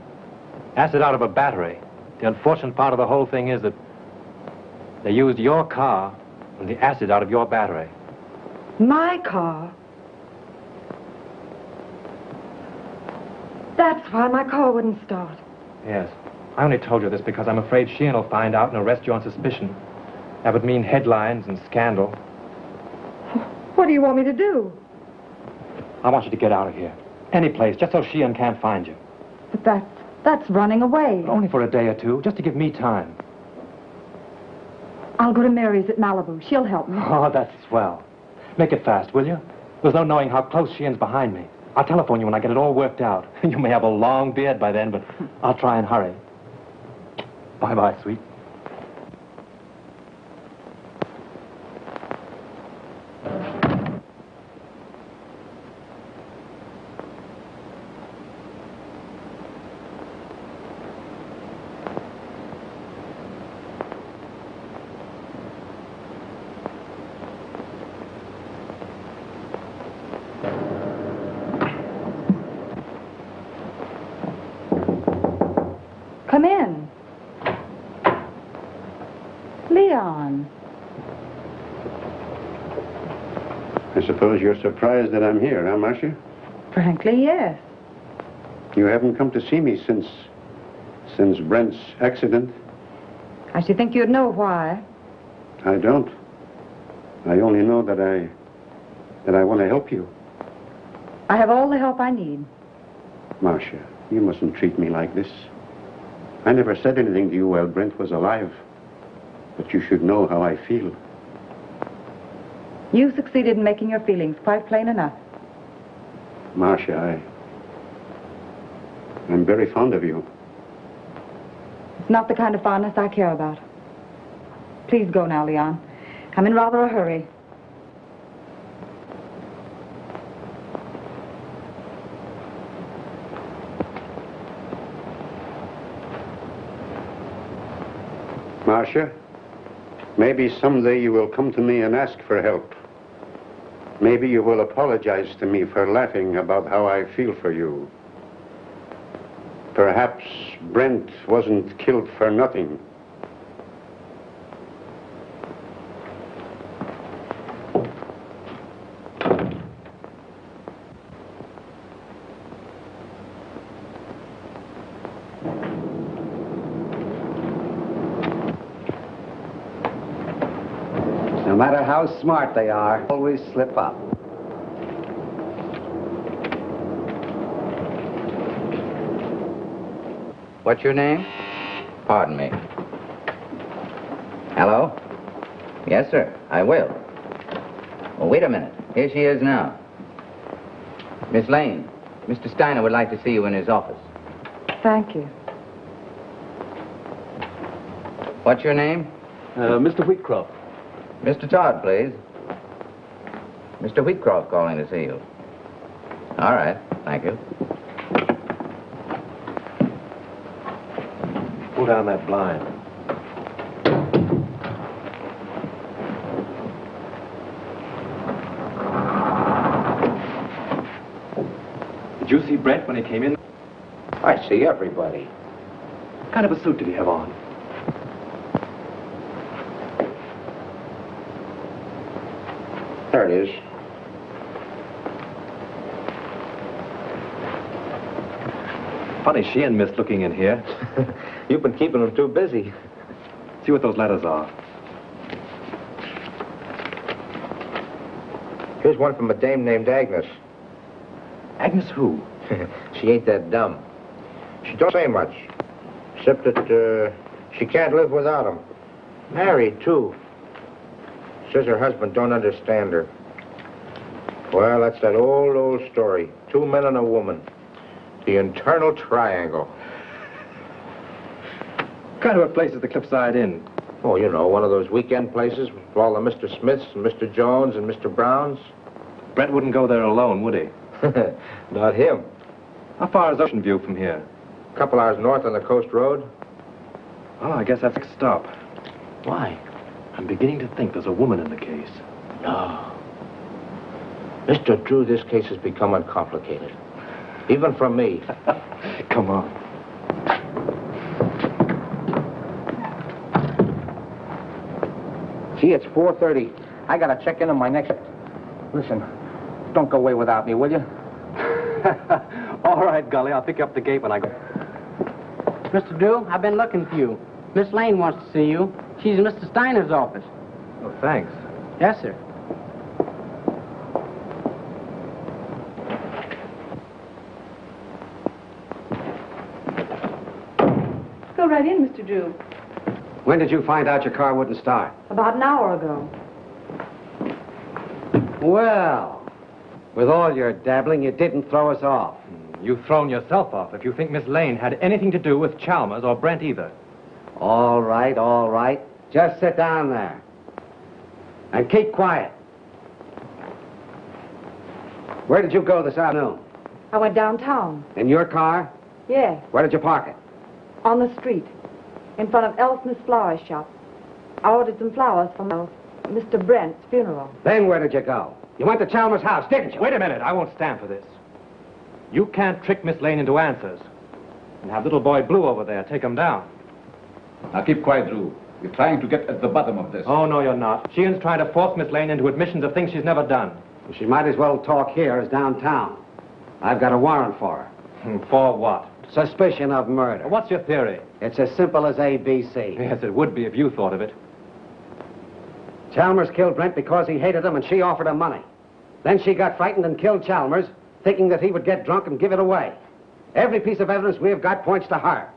E: Acid out of a battery. The unfortunate part of the whole thing is that they used your car and the acid out of your battery.
B: My car? That's why my car wouldn't start.
E: Yes. I only told you this because I'm afraid Sheehan will find out and arrest you on suspicion. That would mean headlines and scandal.
B: What do you want me to do?
E: I want you to get out of here. Any place, just so Sheehan can't find you.
B: But that's running away.
E: But only for a day or two, just to give me time.
B: I'll go to Mary's at Malibu. She'll help me.
E: Oh, that's swell. Make it fast, will you? There's no knowing how close Sheehan's behind me. I'll telephone you when I get it all worked out. You may have a long beard by then, but I'll try and hurry. Bye-bye, sweet.
B: Come in. Leon.
C: I suppose you're surprised that I'm here, huh, Marcia?
B: Frankly, yes.
C: You haven't come to see me since Brent's accident?
B: I should think you'd know why.
C: I don't. I only know that I want to help you.
B: I have all the help I need.
C: Marcia, you mustn't treat me like this. I never said anything to you while Brent was alive. But you should know how I feel.
B: You succeeded in making your feelings quite plain enough.
C: Marcia, I'm very fond of you.
B: It's not the kind of fondness I care about. Please go now, Leon. I'm in rather a hurry.
C: Marcia, maybe someday you will come to me and ask for help. Maybe you will apologize to me for laughing about how I feel for you. Perhaps Brent wasn't killed for nothing.
K: No matter how smart they are, always slip up.
Q: What's your name? Pardon me. Hello? Yes, sir, I will. Well, wait a minute. Here she is now. Miss Lane, Mr. Steiner would like to see you in his office.
B: Thank you.
Q: What's your name?
M: Mr. Wheatcroft.
Q: Mr. Todd, please. Mr. Wheatcroft calling to see you. All right, thank you.
E: Pull down that blind. Did you see Brent when he came in?
Q: I see everybody.
E: What kind of a suit did he have on?
Q: There it is.
E: Funny she and Miss looking in here.
F: You've been keeping them too busy.
E: See what those letters are.
F: Here's one from a dame named Agnes.
E: Agnes who?
F: She ain't that dumb. She don't say much, except that she can't live without him. Married, too. Says her husband don't understand her. Well, that's that old story. 2 men and a woman. The internal triangle.
E: What kind of a place is the Cliffside Inn?
F: Oh, you know, one of those weekend places with all the Mr. Smiths and Mr. Jones and Mr. Browns.
E: Brent wouldn't go there alone, would he?
F: Not him.
E: How far is Ocean View from here?
F: A couple hours north on the coast road.
E: Oh, I guess that's a stop.
F: Why?
E: I'm beginning to think there's a woman in the case.
F: No. Mr. Drew, this case has become uncomplicated. Even for me.
E: Come on.
F: Gee, it's 4:30. I gotta check in on my next... Listen, don't go away without me, will you?
E: All right, Gully, I'll pick you up the gate when I go.
R: Mr. Drew, I've been looking for you. Miss Lane wants to see you. She's in Mr. Steiner's office.
E: Oh, thanks.
R: Yes, sir.
B: Go right in, Mr. Drew.
K: When did you find out your car wouldn't start?
B: About an hour ago.
K: Well, with all your dabbling, you didn't throw us off.
E: You've thrown yourself off if you think Miss Lane had anything to do with Chalmers or Brent either.
K: All right, all right. Just sit down there. And keep quiet. Where did you go this afternoon?
B: I went downtown.
K: In your car?
B: Yes,
K: Where did you park it?
B: on the street, in front of Elsmith's flower shop. I ordered some flowers for Mr. Brent's funeral.
K: Then where did you go? You went to Chalmers' house, didn't you?
E: Wait a minute. I won't stand for this. You can't trick Miss Lane into answers. And have little boy Blue over there take him down.
M: Now keep quiet, Drew. We're trying to get at the bottom of this.
E: Oh, no, you're not. Sheehan's trying to force Miss Lane into admissions of things she's never done.
K: Well, she might as well talk here as downtown. I've got a warrant for her.
E: For what?
K: Suspicion of murder.
E: What's your theory?
K: It's as simple as ABC.
E: Yes, it would be if you thought of it.
K: Chalmers killed Brent because he hated him and she offered him money. Then she got frightened and killed Chalmers, thinking that he would get drunk and give it away. Every piece of evidence we have got points to her.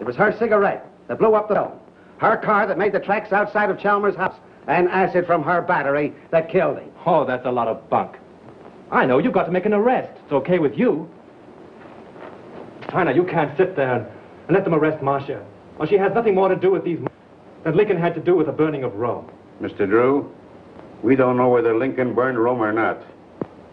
K: It was her cigarette that blew up the dome, her car that made the tracks outside of Chalmers' house, and acid from her battery that killed him.
E: Oh, that's a lot of bunk. I know, you've got to make an arrest. It's okay with you. Steiner, you can't sit there and let them arrest Marcia. Well, she has nothing more to do with these than Lincoln had to do with the burning of Rome.
C: Mr. Drew, we don't know whether Lincoln burned Rome or not,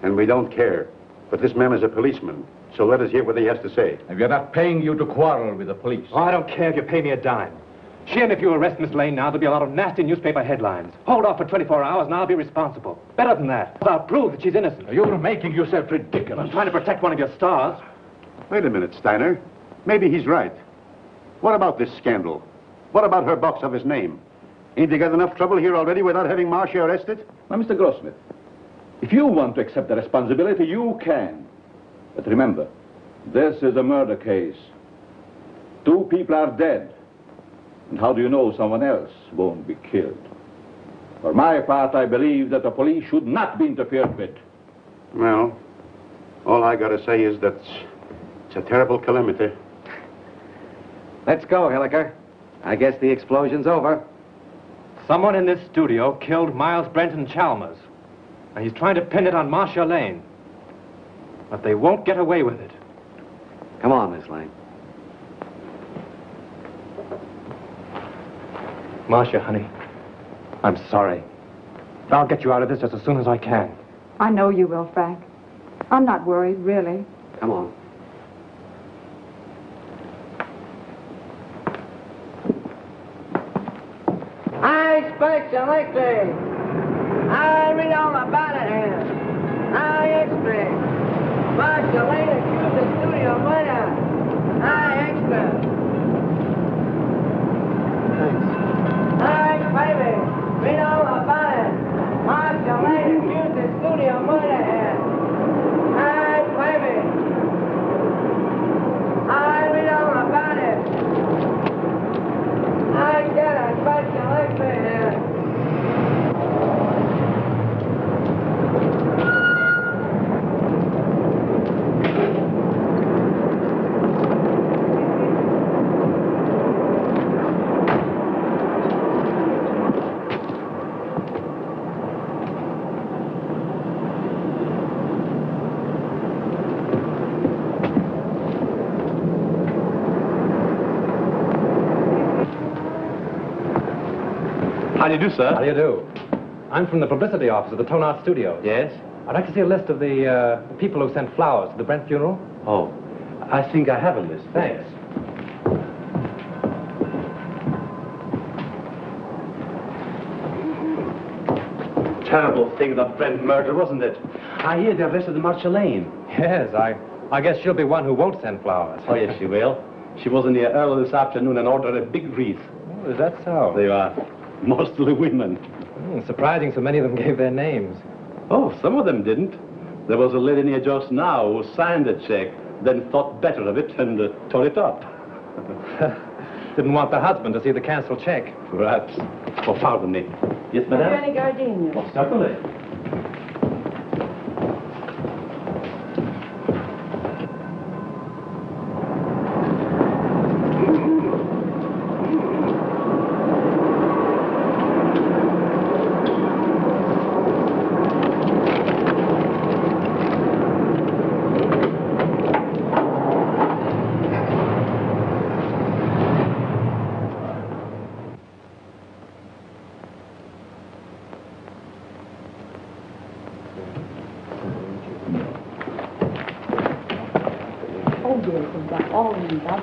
C: and we don't care. But this man is a policeman, so let us hear what he has to say.
M: And we are not paying you to quarrel with the police.
E: Oh, I don't care if you pay me a dime. Sheehan, if you arrest Miss Lane now, there'll be a lot of nasty newspaper headlines. Hold off for 24 hours and I'll be responsible. Better than that. I'll prove that she's innocent.
M: You're making yourself ridiculous.
E: I'm trying to protect one of your stars.
C: Wait a minute, Steiner. Maybe he's right. What about this scandal? What about her box office name? Ain't they got enough trouble here already without having Marcia arrested?
M: Now, Mr. Grossmith, if you want to accept the responsibility, you can. But remember, this is a murder case. 2 people are dead. And how do you know someone else won't be killed? For my part, I believe that the police should not be interfered with.
C: Well, all I gotta say is that it's a terrible calamity.
K: Let's go, Hilliker. I guess the explosion's over.
E: Someone in this studio killed Miles Brenton Chalmers. And he's trying to pin it on Marcia Lane. But they won't get away with it.
K: Come on, Miss Lane.
E: Marcia, honey, I'm sorry. I'll get you out of this just as soon as I can.
B: I know you will, Frank. I'm not worried, really.
K: Come on.
R: I expect electric. I read all about it here. I expect. Marcia Lane accused the studio murder. I expect. I, baby, read all about it. Marcia Lane accused the studio murder here. I, baby. I
E: How do you do, sir? How do you do? I'm from the publicity office of the Tone Art Studios. Yes? I'd like to see a list of the people who sent flowers to the Brent funeral. Oh, I think I have a list. Thanks.
J: Terrible thing, that Brent murder, wasn't it? I hear they arrested Marcia Lane.
E: Yes, I guess she'll be one who won't send flowers.
J: Oh, yes, she will. She was in here early this afternoon and ordered a big wreath.
E: Oh, is that so?
J: They are mostly women.
E: Surprising so many of them gave their names.
J: Oh, some of them didn't. There was a lady near just now who signed a check, then thought better of it and tore it up.
E: Didn't want the husband to see the canceled check.
J: Perhaps. Oh, pardon me. Yes, madame?
P: Any gardenias?
J: Oh, certainly.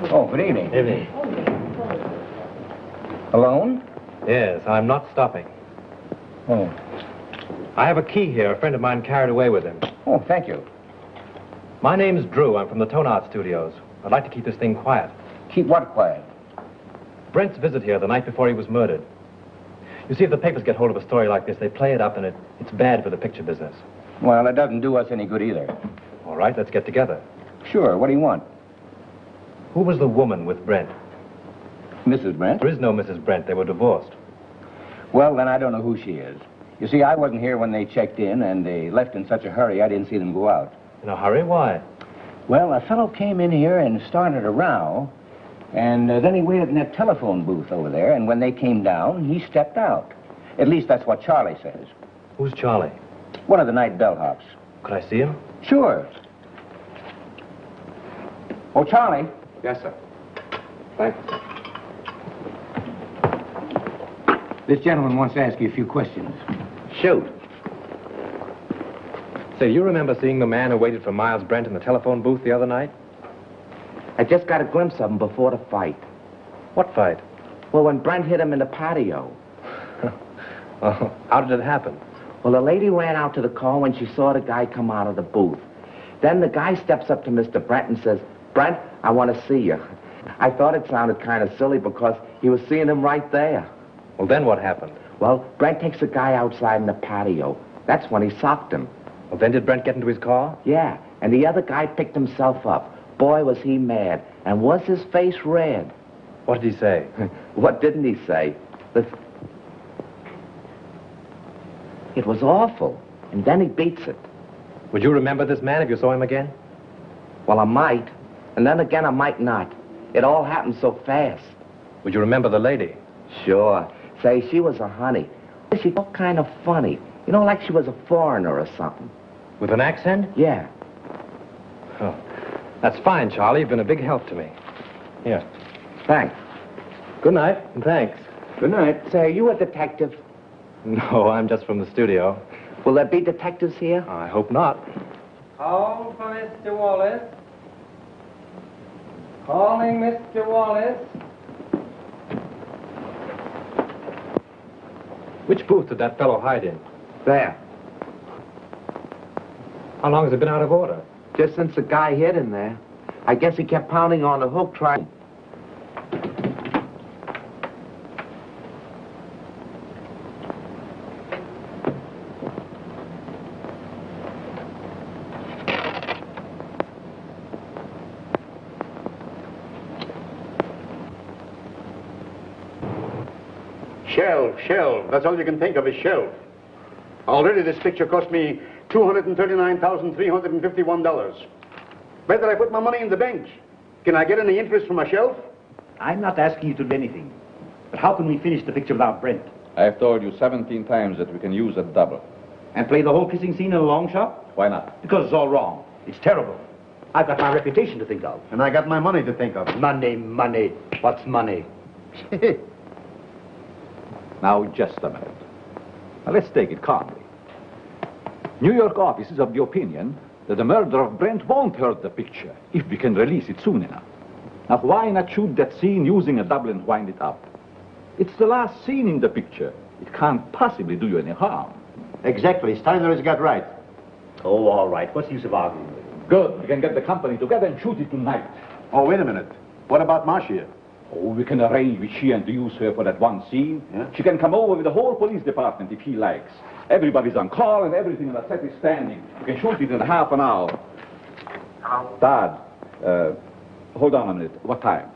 Q: Oh, good evening.
E: Evening.
Q: Alone?
E: Yes, I'm not stopping.
Q: Oh.
E: I have a key here a friend of mine carried away with him.
Q: Oh, thank you.
E: My name's Drew. I'm from the Tone Art Studios. I'd like to keep this thing quiet.
Q: Keep what quiet?
E: Brent's visit here the night before he was murdered. You see, if the papers get hold of a story like this, they play it up, and it's bad for the picture business.
Q: Well, it doesn't do us any good either.
E: All right, let's get together.
Q: Sure, what do you want?
E: Who was the woman with Brent?
Q: Mrs. Brent?
E: There is no Mrs. Brent. They were divorced.
Q: Well, then I don't know who she is. You see, I wasn't here when they checked in, and they left in such a hurry I didn't see them go out.
E: In a hurry? Why?
Q: Well, a fellow came in here and started a row, and then he waited in that telephone booth over there, and when they came down, he stepped out. At least that's what Charlie says.
E: Who's Charlie?
Q: One of the night bellhops.
E: Could I see him?
Q: Sure. Oh, Charlie.
L: Yes, sir. Thanks.
Q: This gentleman wants to ask you a few questions.
E: Shoot. Say, you remember seeing the man who waited for Miles Brent in the telephone booth the other night?
S: I just got a glimpse of him before the fight.
E: What fight?
S: Well, when Brent hit him in the patio.
E: Oh, how did it happen?
S: Well, the lady ran out to the car when she saw the guy come out of the booth. Then the guy steps up to Mr. Brent and says, "Brent, I want to see you." I thought it sounded kind of silly because he was seeing him right there.
E: Well, then what happened?
S: Well, Brent takes the guy outside in the patio. That's when he socked him.
E: Well, then did Brent get into his car?
S: Yeah, and the other guy picked himself up. Boy, was he mad. And was his face red.
E: What did he say?
S: What didn't he say? It was awful. And then he beats it.
E: Would you remember this man if you saw him again?
S: Well, I might. And then again, I might not. It all happened so fast.
E: Would you remember the lady?
S: Sure. Say, she was a honey. She looked kind of funny. You know, like she was a foreigner or something.
E: With an accent?
S: Yeah.
E: Oh, that's fine, Charlie. You've been a big help to me. Here.
S: Thanks.
E: Good night, and thanks.
S: Good night. Say, are you a detective?
E: No, I'm just from the studio.
S: Will there be detectives here?
E: I hope not.
F: Call for Mr. Wallace. Calling Mr. Wallace.
E: Which booth did that fellow hide in?
S: There.
E: How long has it been out of order?
S: Just since the guy hit him there. I guess he kept pounding on the hook trying...
C: Shelf. That's all you can think of is shelf. Already this picture cost me $239,351. Better I put my money in the bank. Can I get any interest from a shelf?
G: I'm not asking you to do anything. But how can we finish the picture without Brent?
M: I have told you 17 times that we can use a double.
G: And play the whole kissing scene in a long shot?
M: Why not?
G: Because it's all wrong. It's terrible. I've got my reputation to think of.
C: And I got my money to think of.
G: Money. What's money?
M: Now, just a minute. Now, let's take it calmly. New York office is of the opinion that the murder of Brent won't hurt the picture if we can release it soon enough. Now, why not shoot that scene using a double and wind it up? It's the last scene in the picture. It can't possibly do you any harm.
C: Exactly. Steiner has got right.
M: Oh, all right. What's the use of arguing? Good. We can get the company together and shoot it tonight.
C: Oh, wait a minute. What about Marcia?
M: Oh, we can arrange with she and to use her for that one scene.
C: Yeah?
M: She can come over with the whole police department if he likes. Everybody's on call and everything in the set is standing. We can shoot it in half an hour.
I: Hello?
M: Dad, hold on a minute. What time?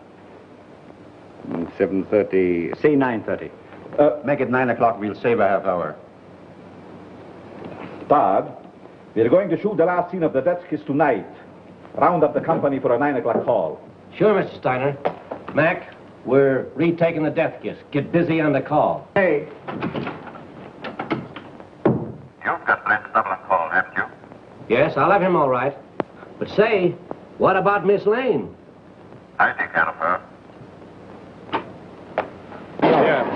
C: 7:30. Say 9:30. Make it 9 o'clock. We'll save a half hour.
M: Dad, we're going to shoot the last scene of the death kiss tonight. Round up the company for a 9 o'clock call.
D: Sure, Mr. Steiner. Mac, we're retaking the death kiss. Get busy on the call.
C: Hey.
I: You've got Brent's double and call, haven't you?
D: Yes, I'll have him all right. But say, what about Miss Lane?
I: I take care of her.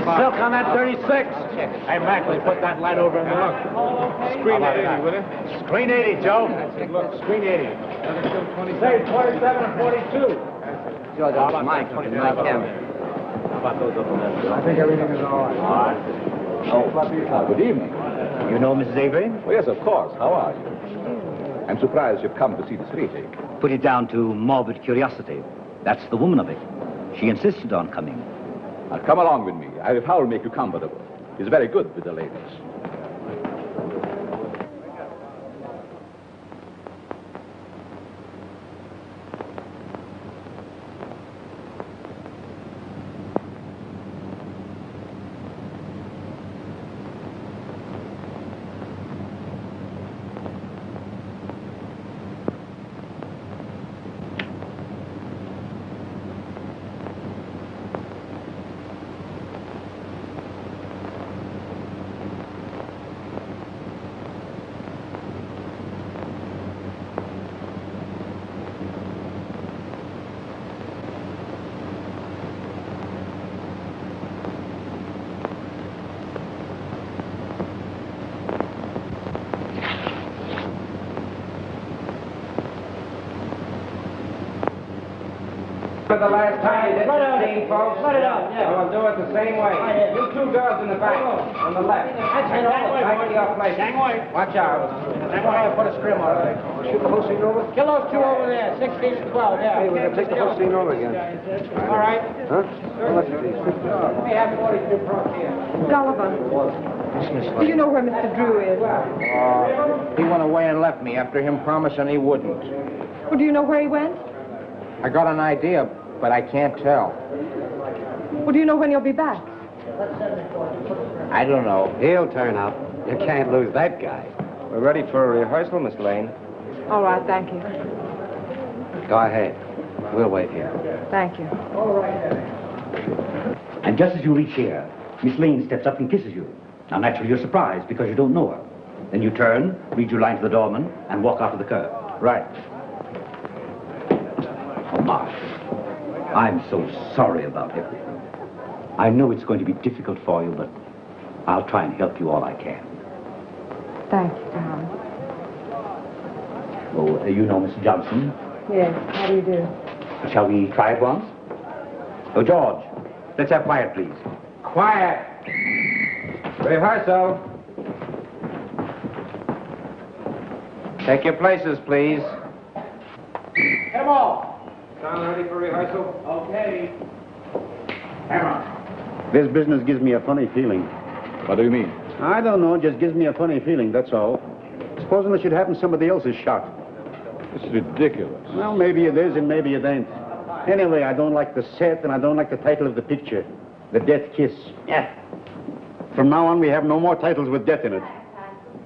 D: Silk on that 36.
F: Hey, Mac, we put that light over in the look. Screen 80, will you?
C: Screen 80, Joe.
F: Look, screen 80. Say 27 and 42.
D: George, that's Mike. Mike M.
F: How about those other men? I think everything is all right. All right.
M: Oh, good evening.
D: You know Mrs. Avery?
M: Oh, yes, of course. How are you? I'm surprised you've come to see this retake.
G: Put it down to morbid curiosity. That's the woman of it. She insisted on coming.
M: Now, come along with me. I will make you comfortable. He's very good with the ladies.
L: For the last time you did this scene, folks. Let it out, yeah. We'll do it the same way. You two girls in the back, on the left. Back to your place. Watch out. Put a scrim on it.
C: Shoot the whole scene over?
F: Kill those two over there, 16 and 12, yeah.
C: Hey, we're going to take the whole scene over again.
F: All right.
C: Huh? How much is these?
F: We have 42 pro here.
B: Gulliver, do you know where Mr. Drew is?
L: He went away and left me after him promising he wouldn't.
B: Well, do you know where he went?
L: I got an idea, but I can't tell.
B: Well, do you know when he'll be back?
L: I don't know.
K: He'll turn up. You can't lose that guy.
L: We're ready for a rehearsal, Miss Lane.
B: All right, thank you.
K: Go ahead. We'll wait here.
B: Thank you.
G: And just as you reach here, Miss Lane steps up and kisses you. Now, naturally, you're surprised because you don't know her. Then you turn, read your line to the doorman, and walk out of the curb.
L: Right.
G: Oh, Marsh, I'm so sorry about everything. I know it's going to be difficult for you, but I'll try and help you all I can.
B: Thank you, Tom.
G: Oh, you know Mr. Johnson?
B: Yes, how do you do?
G: Shall we try it once? Oh, George, let's have quiet, please.
L: Quiet. Rehearsal. Take your places, please.
F: Come on.
L: Sound ready for rehearsal?
F: Okay.
C: This business gives me a funny feeling.
M: What do you mean?
C: I don't know, just gives me a funny feeling, that's all. Supposing it should happen somebody else is shot.
M: It's ridiculous.
C: Well, maybe it is and maybe it ain't. Anyway, I don't like the set and I don't like the title of the picture. The Death Kiss. Yeah. From now on, we have no more titles with death in it.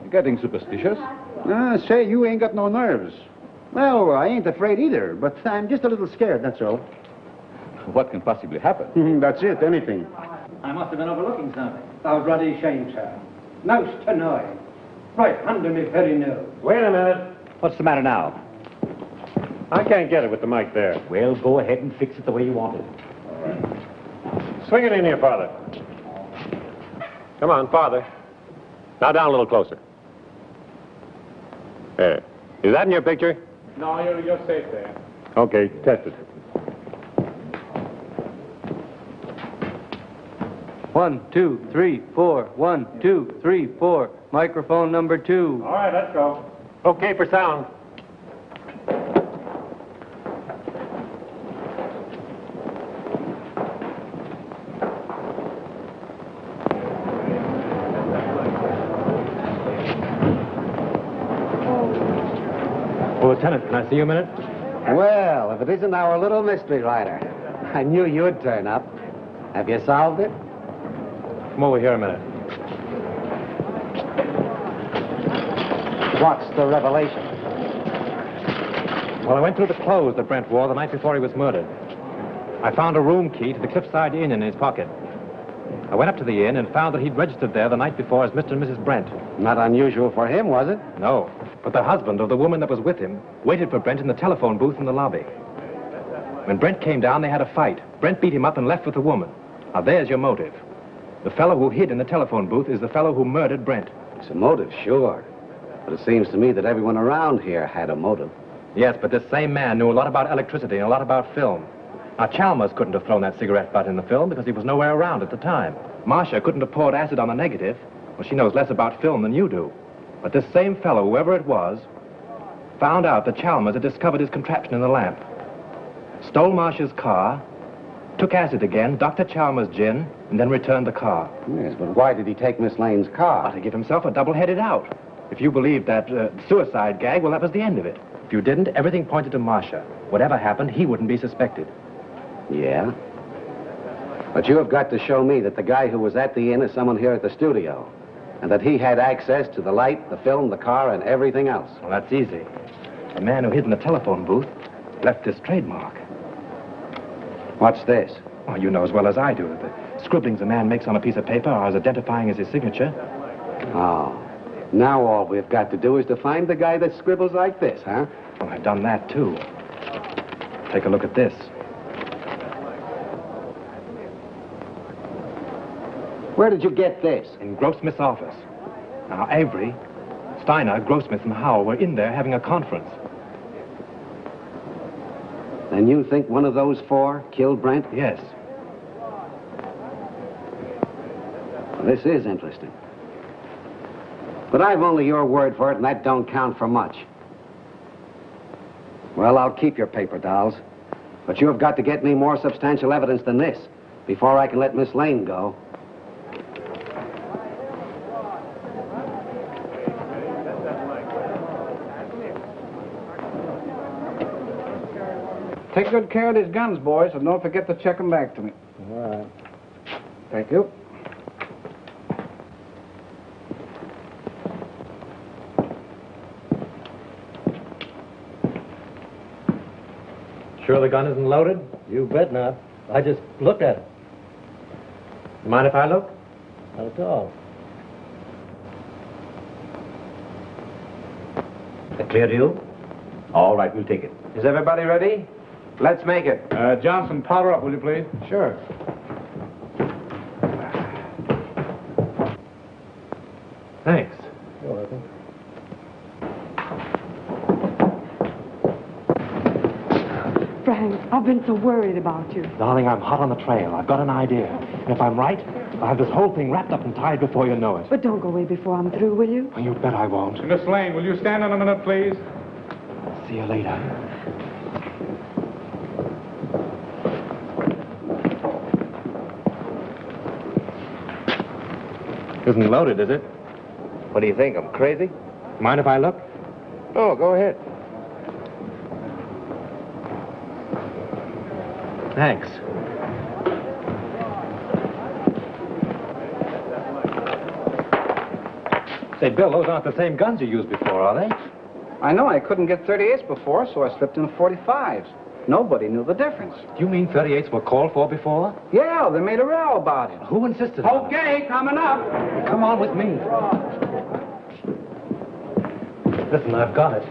M: You're getting superstitious?
C: Say, you ain't got no nerves. Well, I ain't afraid either, but I'm just a little scared, that's all.
M: What can possibly happen?
C: That's it, anything.
F: I must have been overlooking something. I was bloody ashamed, sir. Most annoying. Right under me very nose.
C: Wait a minute.
G: What's the matter now?
C: I can't get it with the mic there.
G: Well, go ahead and fix it the way you want it.
C: Swing it in here, Father.
T: Come on, farther. Now down a little closer. There. Is that in your picture?
U: No, you're safe there.
T: Okay, test it.
V: 1, 2, 3, 4. 1, 2, 3, 4. Microphone number 2.
U: All right, let's go.
T: Okay for sound.
E: Well, Lieutenant, can I see you a minute?
K: Well, if it isn't our little mystery writer. I knew you'd turn up. Have you solved it?
E: Come over here a minute.
K: What's the revelation?
E: Well, I went through the clothes that Brent wore the night before he was murdered. I found a room key to the Cliffside Inn in his pocket. I went up to the inn and found that he'd registered there the night before as Mr. and Mrs. Brent.
K: Not unusual for him, was it?
E: No, but the husband of the woman that was with him waited for Brent in the telephone booth in the lobby. When Brent came down, they had a fight. Brent beat him up and left with the woman. Now, there's your motive. The fellow who hid in the telephone booth is the fellow who murdered Brent.
K: It's a motive, sure. But it seems to me that everyone around here had a motive.
E: Yes, but this same man knew a lot about electricity and a lot about film. Now, Chalmers couldn't have thrown that cigarette butt in the film because he was nowhere around at the time. Marcia couldn't have poured acid on the negative. Well, she knows less about film than you do. But this same fellow, whoever it was, found out that Chalmers had discovered his contraption in the lamp. Stole Marcia's car, took acid again, Dr. Chalmers' gin, and then returned the car.
K: Yes, but why did he take Miss Lane's car?
E: To give himself a double-headed out. If you believed that suicide gag, well, that was the end of it. If you didn't, everything pointed to Marcia. Whatever happened, he wouldn't be suspected.
K: Yeah? But you have got to show me that the guy who was at the inn is someone here at the studio. And that he had access to the light, the film, the car, and everything else.
E: Well, that's easy. The man who hid in the telephone booth left this trademark.
K: What's this?
E: Oh, you know as well as I do. The scribblings a man makes on a piece of paper are as identifying as his signature.
K: Oh. Now all we've got to do is to find the guy that scribbles like this, huh?
E: Well, I've done that, too. Take a look at this.
K: Where did you get this?
E: In Grossmith's office. Now, Avery, Steiner, Grossmith, and Howell were in there having a conference.
K: Then you think one of those four killed Brent?
E: Yes.
K: Well, this is interesting. But I've only your word for it, and that don't count for much. Well, I'll keep your paper dolls. But you have got to get me more substantial evidence than this before I can let Miss Lane go.
L: Take good care of these guns, boys, and don't forget to check them back to me.
K: All right.
L: Thank you.
E: Sure the gun isn't loaded?
V: You bet not. I just looked at it.
E: Mind if I look?
V: Not at all.
S: That clear to you? All right, we'll take it.
L: Is everybody ready? Let's make it.
U: Johnson, powder up, will you please?
L: Sure.
E: Thanks.
V: You're welcome.
B: Frank, I've been so worried about you.
E: Darling, I'm hot on the trail. I've got an idea. And if I'm right, I'll have this whole thing wrapped up and tied before you know it.
B: But don't go away before I'm through, will you?
E: Oh, you bet I won't.
U: Miss Lane, will you stand on a minute, please?
E: See you later. Isn't loaded, is it?
S: What do you think? I'm crazy?
E: Mind if I look?
S: Oh, go ahead.
E: Thanks. Say, Bill, those aren't the same guns you used before, are they?
L: I know I couldn't get 38s before, so I slipped in 45s. Nobody knew the difference.
E: Do you mean 38s were called for before?
L: Yeah, they made a row about it.
E: Who insisted on it?
L: Okay, coming up.
E: Come on with me. Listen, I've got it.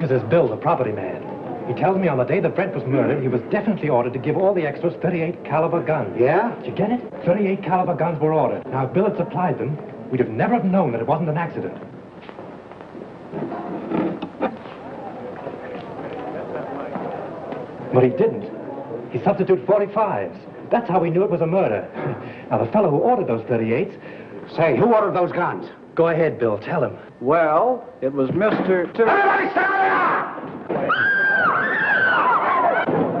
E: This is Bill, the property man. He tells me on the day that Brent was murdered, he was definitely ordered to give all the extras 38 caliber guns.
K: Yeah?
E: Did you get it? 38 caliber guns were ordered. Now, if Bill had supplied them, we'd have never have known that it wasn't an accident. But he didn't. He substituted 45s. That's how we knew it was a murder. Now, the fellow who ordered those 38s...
K: Say, who ordered those guns?
E: Go ahead, Bill. Tell him.
L: Well, it was Mr.
F: Everybody stand up!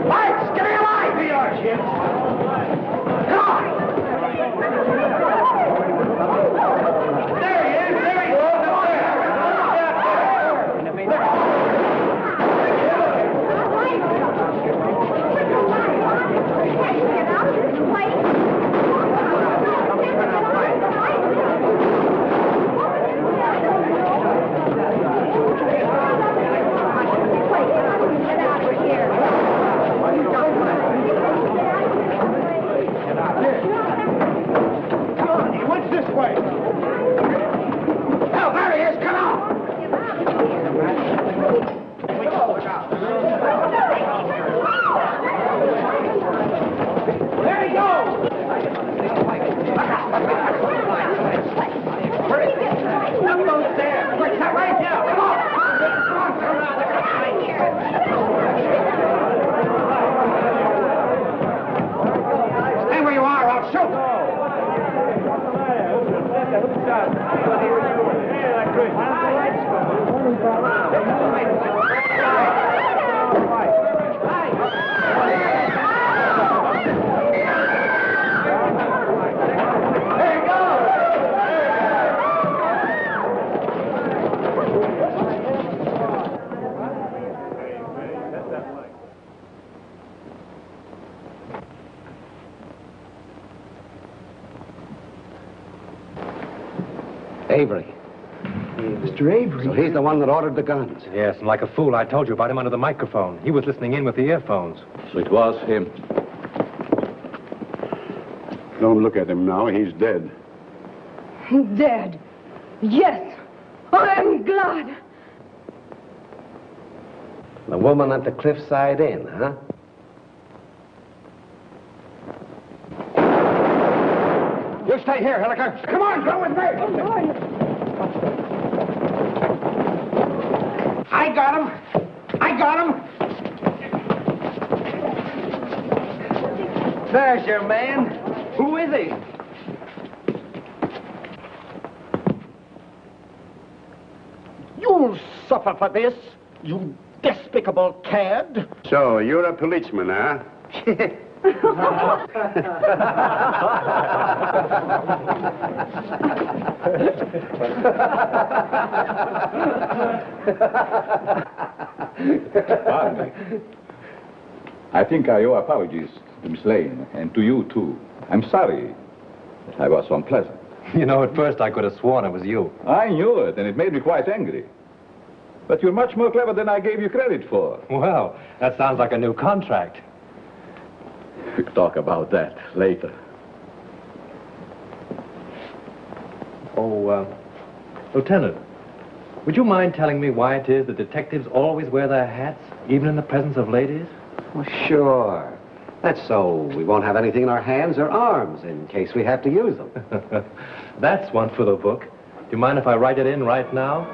F: Lights, give me a light! Here you are, Jim. Come on! There he is! There he goes! Up
K: Avery.
V: Mr. Avery?
K: So he's the one that ordered the guns.
E: Yes, and like a fool, I told you about him under the microphone. He was listening in with the earphones.
M: So it was him.
C: Don't look at him now. He's dead.
P: Dead. Yes. I'm glad.
K: The woman at the Cliffside Inn, huh?
F: You stay here, Hilliker. Come on, go with me. I got him. I got him.
L: There's your man. Who is he?
F: You'll suffer for this, you despicable cad.
C: So, you're a policeman, huh?
M: Pardon me. I think I owe apologies to Miss Lane, and to you, too. I'm sorry that I was so unpleasant.
E: You know, at first I could have sworn it was you.
M: I knew it, and it made me quite angry. But you're much more clever than I gave you credit for.
E: Well, that sounds like a new contract.
M: We'll talk about that later.
E: Oh, Lieutenant, would you mind telling me why it is that detectives always wear their hats, even in the presence of ladies?
K: Well, sure. That's so we won't have anything in our hands or arms in case we have to use them.
E: That's one for the book. Do you mind if I write it in right now?